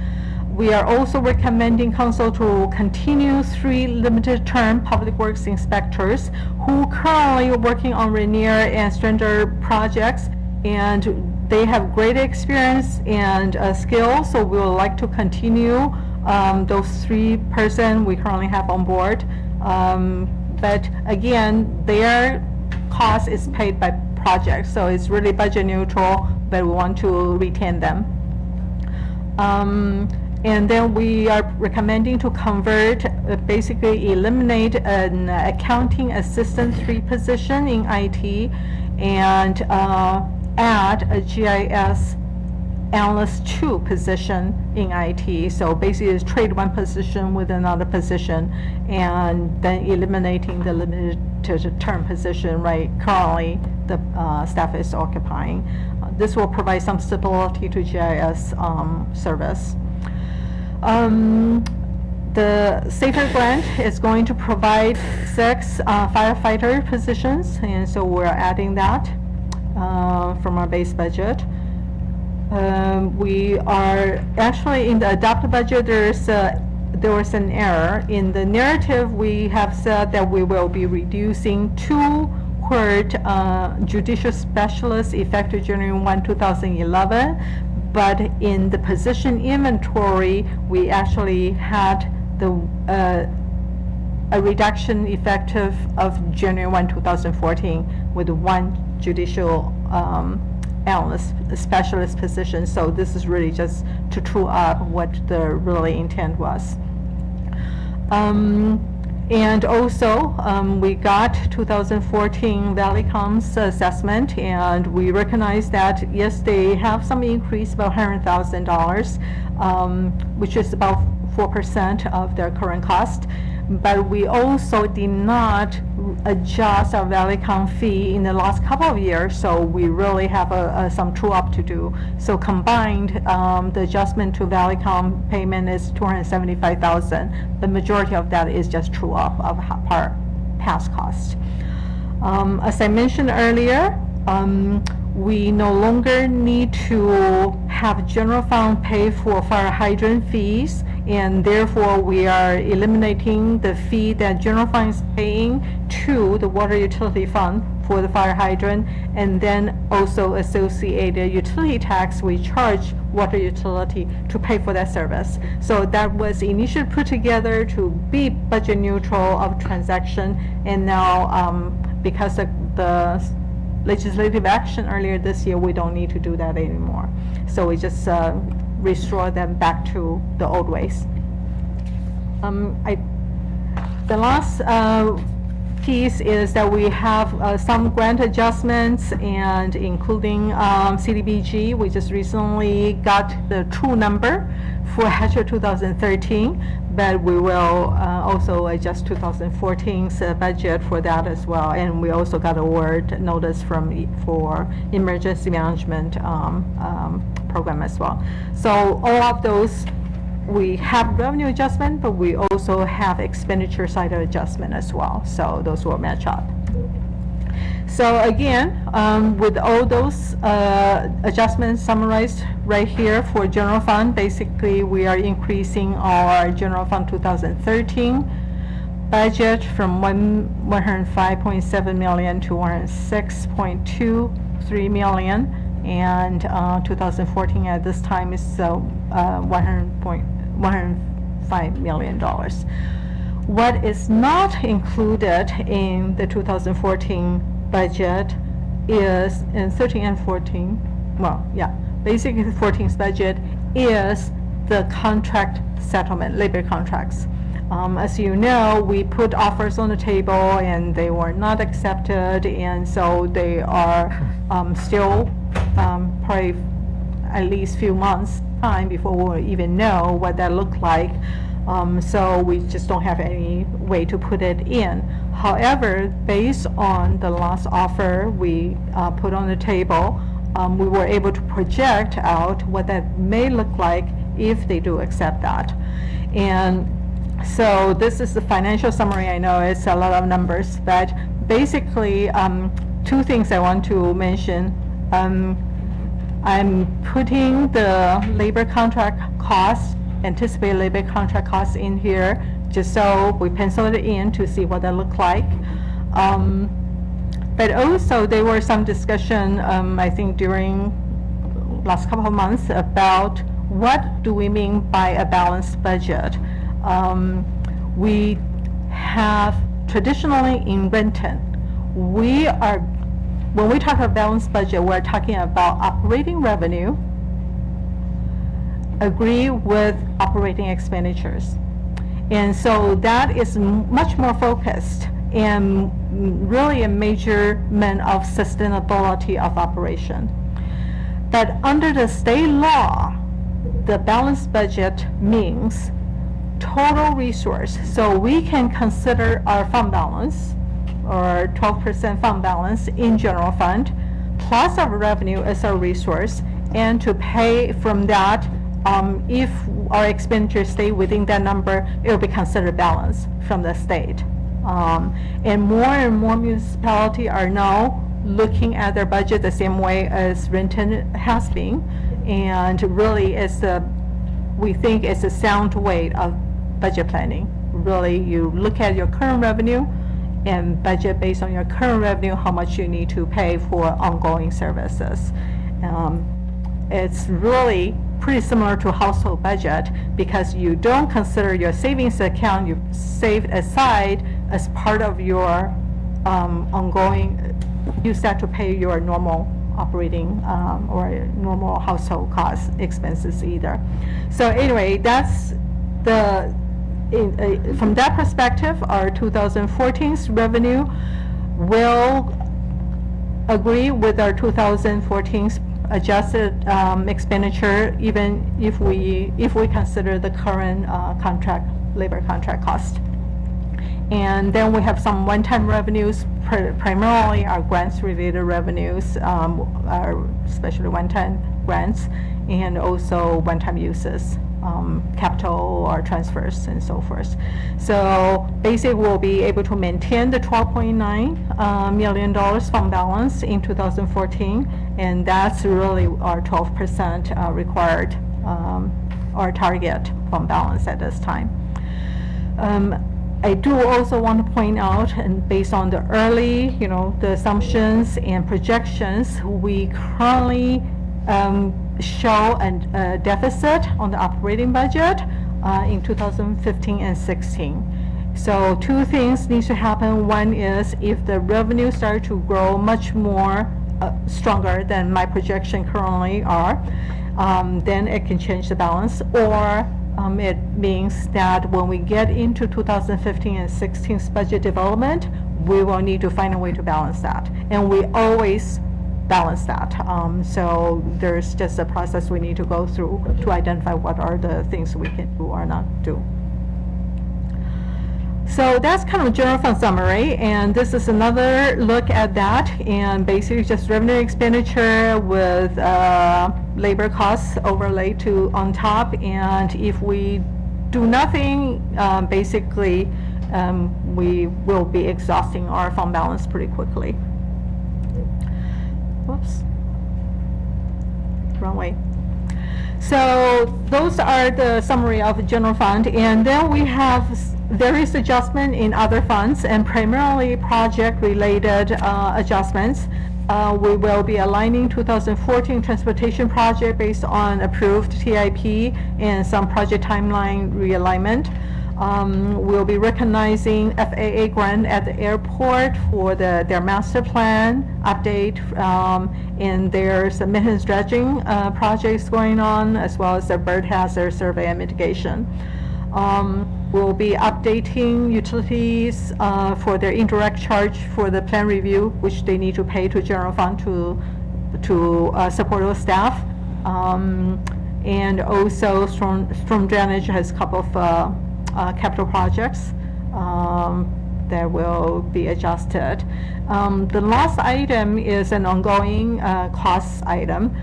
We are also recommending council to continue 3 limited-term public works inspectors who currently are working on Rainier and Strander projects, and they have great experience and skills, so we would like to continue those 3 persons we currently have on board. but again, their cost is paid by project, so it's really budget neutral, but we want to retain them. And then we are recommending to convert, basically eliminate an accounting assistant 3 position in IT and add a GIS analyst 2 position in IT. So basically it's trade one position with another position and then eliminating the limited term position currently the staff is occupying. This will provide some stability to GIS service. The Safer Grant is going to provide 6 firefighter positions, and so we're adding that from our base budget. We are actually in the adopted budget, there was an error. In the narrative, we have said that we will be reducing 2 court judicial specialists effective January 1, 2011. But in the position inventory, we actually had a reduction effective of January 1, 2014 with 1 judicial analyst specialist position. So this is really just to true up what the really intent was. And also, we got 2014 Valleycom's assessment, and we recognize that, yes, they have some increase, about $100,000, which is about 4% of their current cost. But we also did not adjust our Valleycom fee in the last couple of years, so we really have some true up to do. So combined, the adjustment to Valleycom payment is $275,000. The majority of that is just true up of our past cost. As I mentioned earlier, we no longer need to have general fund pay for fire hydrant fees, and therefore we are eliminating the fee that general fund is paying to the water utility fund for the fire hydrant, and then also associated utility tax we charge water utility to pay for that service. So that was initially put together to be budget neutral of transaction, and now because of the legislative action earlier this year, we don't need to do that anymore. So we just restore them back to the old ways. The last piece is that we have some grant adjustments, and including CDBG, we just recently got the true number for actual 2013, but we will also adjust 2014's budget for that as well. And we also got a word notice for emergency management program as well. So all of those, we have revenue adjustment, but we also have expenditure side adjustment as well. So those will match up. So again, with all those adjustments summarized right here for general fund, basically we are increasing our general fund 2013 budget from $105.7 million to $106.23 million, and 2014 at this time is $105 million. What is not included in the 2014 budget is, in 13 and 14, basically 14's budget is the contract settlement, labor contracts. As you know, we put offers on the table and they were not accepted, and so they are still probably at least few months time before we'll even know what that looked like. So we just don't have any way to put it in. However, based on the last offer we put on the table, we were able to project out what that may look like if they do accept that. And so this is the financial summary. I know it's a lot of numbers, but basically 2 things I want to mention. I'm putting the labor contract costs, anticipated labor contract costs in here, just so we pencil it in to see what that look like. But also there were some discussion, I think during last couple of months, about what do we mean by a balanced budget. We have traditionally in Renton, when we talk about balanced budget, we're talking about operating revenue agree with operating expenditures. And so that is much more focused and really a measurement of sustainability of operation. But under the state law, the balanced budget means total resource. So we can consider our fund balance, or 12% fund balance in general fund, plus our revenue as our resource, and to pay from that, if our expenditures stay within that number, it will be considered balance from the state. And more municipalities are now looking at their budget the same way as Renton has been, and really we think it's a sound way of budget planning. Really, you look at your current revenue and budget based on your current revenue, how much you need to pay for ongoing services. It's really pretty similar to household budget, because you don't consider your savings account you saved aside as part of your ongoing, use that to pay your normal operating or normal household cost expenses either. So anyway, that's from that perspective, our 2014's revenue will agree with our 2014's adjusted expenditure, even if we consider the current labor contract cost. And then we have some one-time revenues, primarily our grants-related revenues, especially one-time grants, and also one-time uses, capital or transfers and so forth. So basically, we'll be able to maintain the $12.9 million fund balance in 2014, and that's really our 12% required, our target fund balance at this time. I do also want to point out, and based on the early, the assumptions and projections, we currently show a deficit on the operating budget in 2015 and 16. So two things need to happen. One is if the revenue start to grow much more stronger than my projection currently are, then it can change the balance, or it means that when we get into 2015 and 16's budget development, we will need to find a way to balance that. And we always balance that. So there's just a process we need to go through to identify what are the things we can do or not do. So that's kind of a general fund summary, and this is another look at that, and basically just revenue expenditure with labor costs overlaid on top, and if we do nothing, basically we will be exhausting our fund balance pretty quickly. Whoops. Wrong way. So those are the summary of the general fund, and then we have various adjustment in other funds, and primarily project-related adjustments. We will be aligning 2014 transportation project based on approved TIP and some project timeline realignment. We'll be recognizing FAA grant at the airport for their master plan update, and there's a maintenance dredging projects going on, as well as the bird hazard survey and mitigation. We'll be updating utilities for their indirect charge for the plan review, which they need to pay to general fund to support those staff. And also storm drainage has a couple of capital projects that will be adjusted. The last item is an ongoing cost item.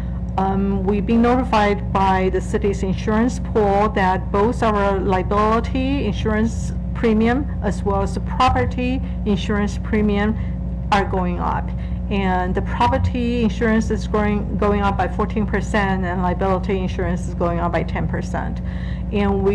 We've been notified by the city's insurance pool that both our liability insurance premium as well as the property insurance premium are going up. And the property insurance is going up by 14%, and liability insurance is going up by 10%. And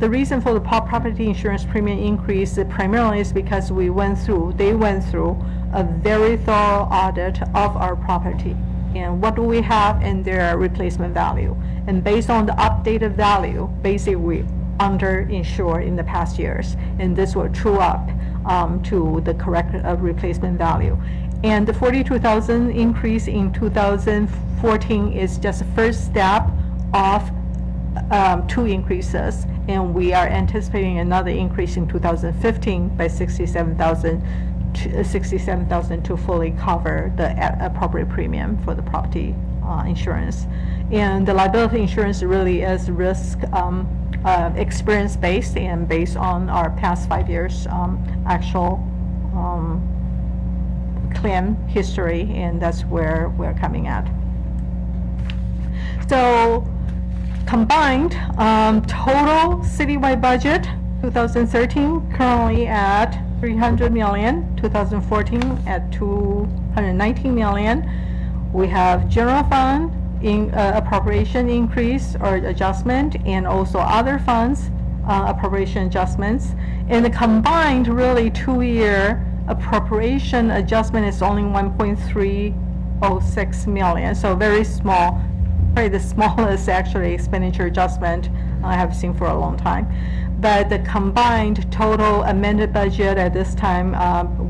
the reason for the property insurance premium increase primarily is because they went through a very thorough audit of our property and what do we have and their replacement value. And based on the updated value, basically underinsured in the past years, and this will true up to the correct replacement value. And the 42,000 increase in 2014 is just the first step of 2 increases, and we are anticipating another increase in 2015 by 67,000 to fully cover the appropriate premium for the property insurance. And the liability insurance really is risk experience-based and based on our past 5 years actual claim history, and that's where we're coming at. So combined total citywide budget 2013 currently at 300 million, 2014 at 219 million. We have general fund appropriation increase or adjustment, and also other funds appropriation adjustments. And the combined really 2-year appropriation adjustment is only 1.306 million, so very small. Probably the smallest actually expenditure adjustment I have seen for a long time. But the combined total amended budget at this time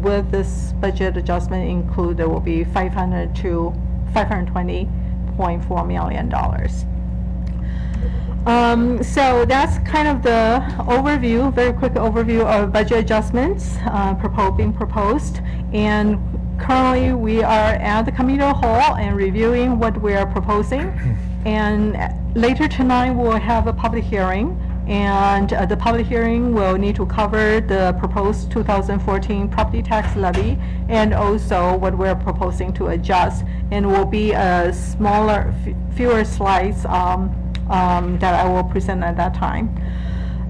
with this budget adjustment included will be $520.4 million. So that's kind of the overview, very quick overview of budget adjustments being proposed. And currently we are at the committee of the whole and reviewing what we are proposing. And later tonight we'll have a public hearing. And the public hearing will need to cover the proposed 2014 property tax levy and also what we're proposing to adjust. And will be a smaller, fewer slides that I will present at that time.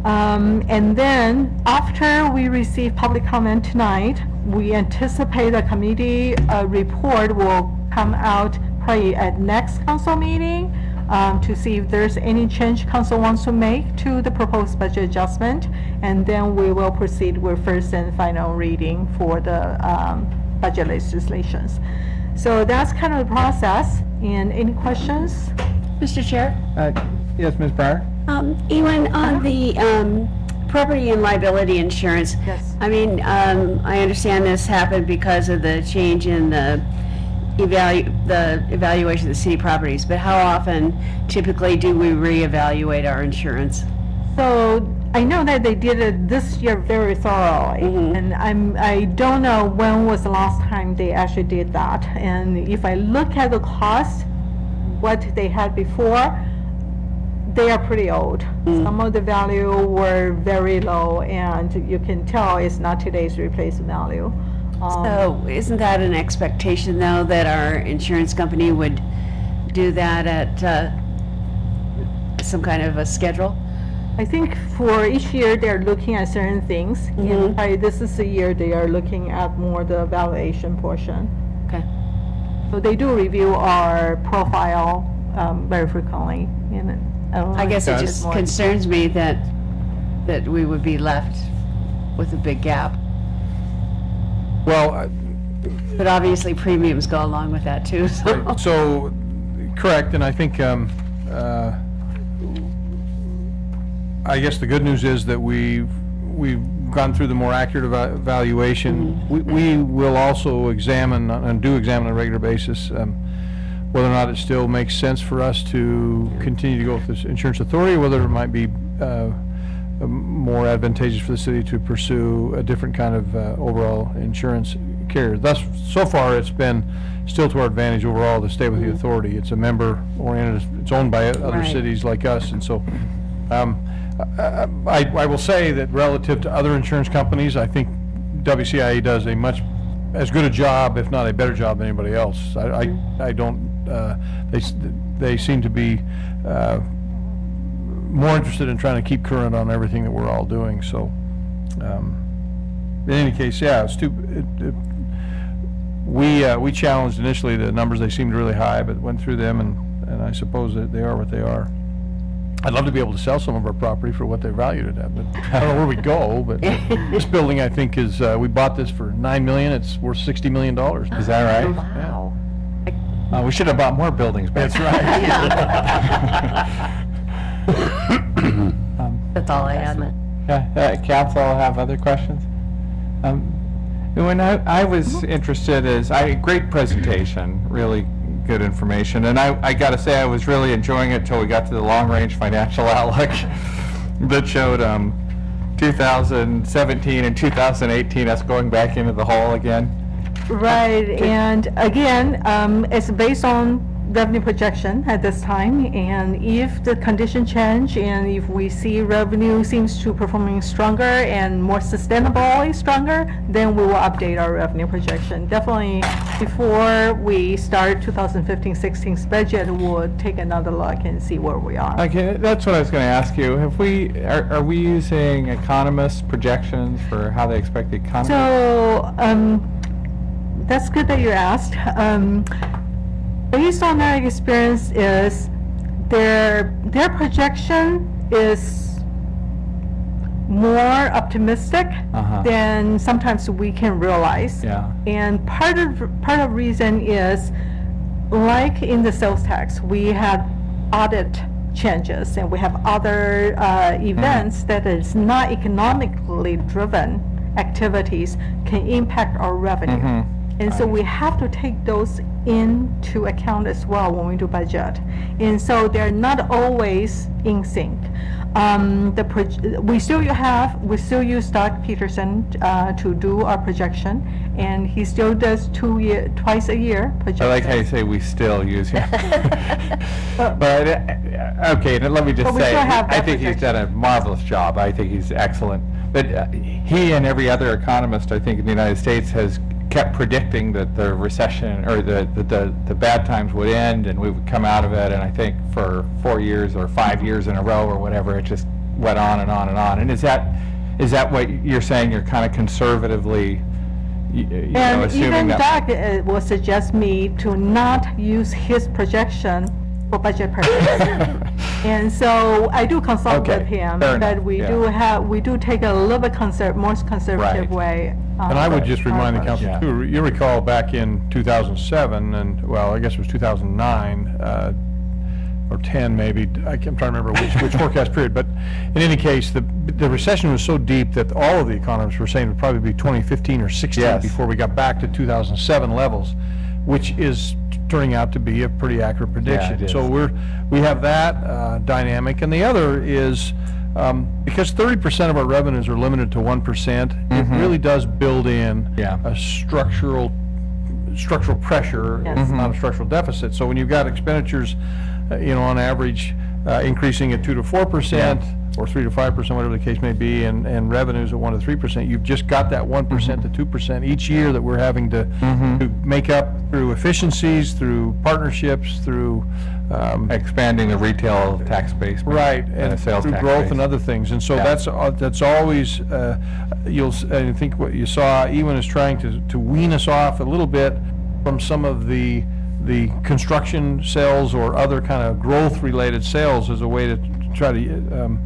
And then after we receive public comment tonight, we anticipate the committee report will come out probably at next council meeting to see if there's any change council wants to make to the proposed budget adjustment. And then we will proceed with first and final reading for the budget legislations. So that's kind of the process. And any questions? Mr. Chair? Yes, Ms. Breyer? Ewan, on the property and liability insurance. Yes. I mean, I understand this happened because of the change in the evaluation of the city properties, but how often typically do we reevaluate our insurance? So I know that they did it this year very thoroughly, and I don't know when was the last time they actually did that. And if I look at the cost, what they had before, they are pretty old. Some of the value were very low, and you can tell it's not today's replacement value. So isn't that an expectation, though, that our insurance company would do that at some kind of a schedule? I think for each year, they're looking at certain things, and probably this is the year they are looking at more the valuation portion. Okay. So they do review our profile very frequently. I guess it just concerns me that we would be left with a big gap. Well, But obviously premiums go along with that too, so. so, correct, and I think, I guess the good news is that we've gone through the more accurate evaluation. We will also examine, and do examine on a regular basis, whether or not it still makes sense for us to continue to go with this insurance authority, whether it might be more advantageous for the city to pursue a different kind of overall insurance carrier. Thus, so far, it's been still to our advantage overall to stay with the authority. It's a member-oriented, it's owned by other Right. cities like us, and so I will say that relative to other insurance companies, I think WCIA does a much as good a job, if not a better job than anybody else. I don't, they seem to be more interested in trying to keep current on everything that we're all doing, so. In any case, yeah, we challenged initially the numbers. They seemed really high, but went through them, and I suppose that they are what they are. I'd love to be able to sell some of our property for what they valued it at, but I don't know where we go, but this building, I think, is, we bought this for $9 million, it's worth $60 million. Is that right? Wow. We should have bought more buildings back That's right. That's all I Council have other questions? When I was interested great presentation, really good information, and I gotta say, I was really enjoying it till we got to the long-range financial outlook that showed 2017 and 2018, us going back into the hole again. Right, and again, it's based on revenue projection at this time, and if the condition change and if we see revenue seems to performing stronger and more sustainably stronger, then we will update our revenue projection. Definitely before we start 2015-16's budget, we'll take another look and see where we are. Okay, that's what I was going to ask you. Are we using economists' projections for how they expect the economy? So, that's good that you asked. Based on our experience is their projection is more optimistic than sometimes we can realize. Yeah. And part of reason is, like in the sales tax, we had audit changes and we have other events that is not economically driven activities can impact our revenue. And so we have to take those into account as well when we do budget. And so they're not always in sync. We still use Doug Peterson to do our projection, and he still does twice a year projection. I like how you say we still use him. But, okay, let me just But we say, still have I that think he's done a marvelous job. I think he's excellent. But he and every other economist, I think, in the United States has kept predicting that the recession or the bad times would end and we would come out of it. And I think for 4 years or 5 years in a row or whatever, it just went on and on and on. And is that what you're saying? You're kind of conservatively assuming even that? Doug will suggest me to not use his projection for budget purposes. And so I do consult Okay, with him, fair but enough, we yeah. do take a little bit more conservative Right. way. And I would just remind the approach. council too, you recall back in 2007, and, well, I guess it was 2009, or 10 maybe, I'm trying to remember which forecast period, but in any case, the recession was so deep that all of the economists were saying it would probably be 2015 or 16 Yes. before we got back to 2007 levels, which is turning out to be a pretty accurate prediction. it is. So we have that dynamic, and the other is, because 30% of our revenues are limited to 1%, it really does build in Yeah. a structural pressure, Yes. not a structural deficit. So when you've got expenditures, on average, increasing at 2 to 4%, or 3 to 5%, whatever the case may be, and revenues at 1 to 3%, you've just got that 1% to 2% each year that we're having to make up through efficiencies, through partnerships, through Expanding the retail tax base. right, and the sales through tax growth base. and other things. And so Yeah. that's always, I think what you saw, Ewan is trying to wean us off a little bit from some of the construction sales or other kind of growth-related sales as a way to try to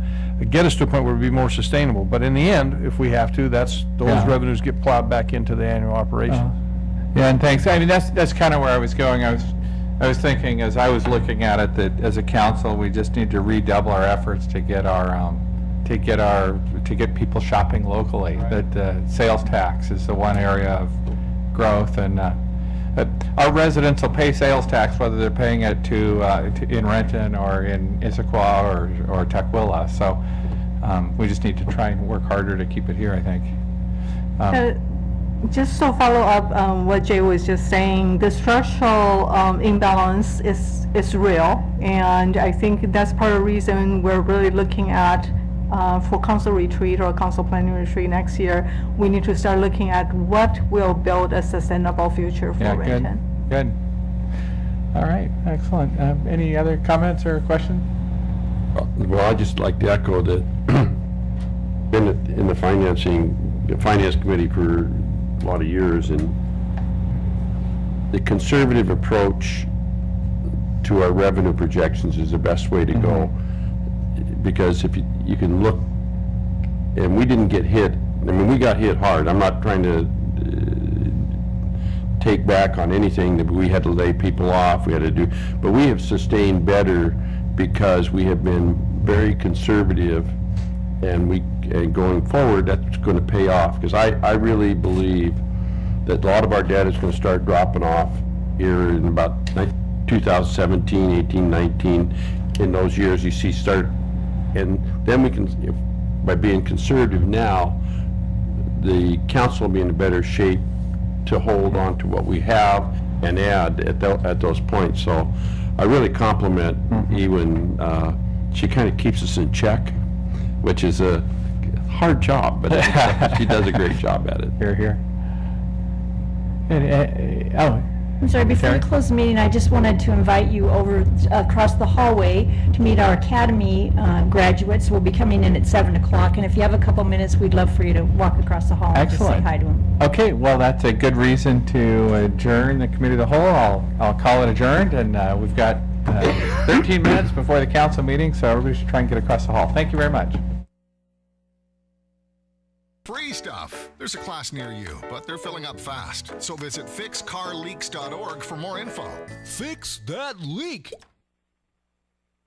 get us to a point where we'd be more sustainable. But in the end, if we have to, those Yeah. revenues get plowed back into the annual operation. Yeah, and thanks. I mean, that's kind of where I was going. I was thinking as I was looking at it that as a council, we just need to redouble our efforts to get to get people shopping locally. That sales tax is the one area of growth, and our residents will pay sales tax whether they're paying it in Renton or in Issaquah or Tukwila. So we just need to try and work harder to keep it here, I think. Just to follow up on what Jay was just saying, the structural imbalance is real, and I think that's part of the reason we're really looking at, for council retreat or council planning retreat next year, we need to start looking at what will build a sustainable future for Yeah, good, Renton. good. All right, excellent. Any other comments or questions? Well, I'd just like to echo that, been in the finance committee for a lot of years, and the conservative approach to our revenue projections is the best way to go. Because if you can look, and we didn't get hit, I mean, we got hit hard. I'm not trying to take back on anything that we had to lay people off, we had to do, but we have sustained better because we have been very conservative and going forward, that's going to pay off, because I really believe that a lot of our debt is going to start dropping off here in about 2017, 18, 19, in those years you see start, and then we can, by being conservative now, the council will be in a better shape to hold on to what we have and add at those points. So I really compliment Ewan. She kind of keeps us in check, which is a hard job, but she does a great job at it. Here, here. I'm sorry, before we close the meeting, I just wanted to invite you over across the hallway to meet our academy graduates. We'll be coming in at 7 o'clock, and if you have a couple minutes, we'd love for you to walk across the hall and just say Excellent. hi to them. Okay, well, that's a good reason to adjourn the committee of the whole. I'll call it adjourned, and we've got 13 minutes before the council meeting, so everybody should try and get across the hall. Thank you very much. Free stuff. There's a class near you, but they're filling up fast. So visit fixcarleaks.org for more info. Fix that leak.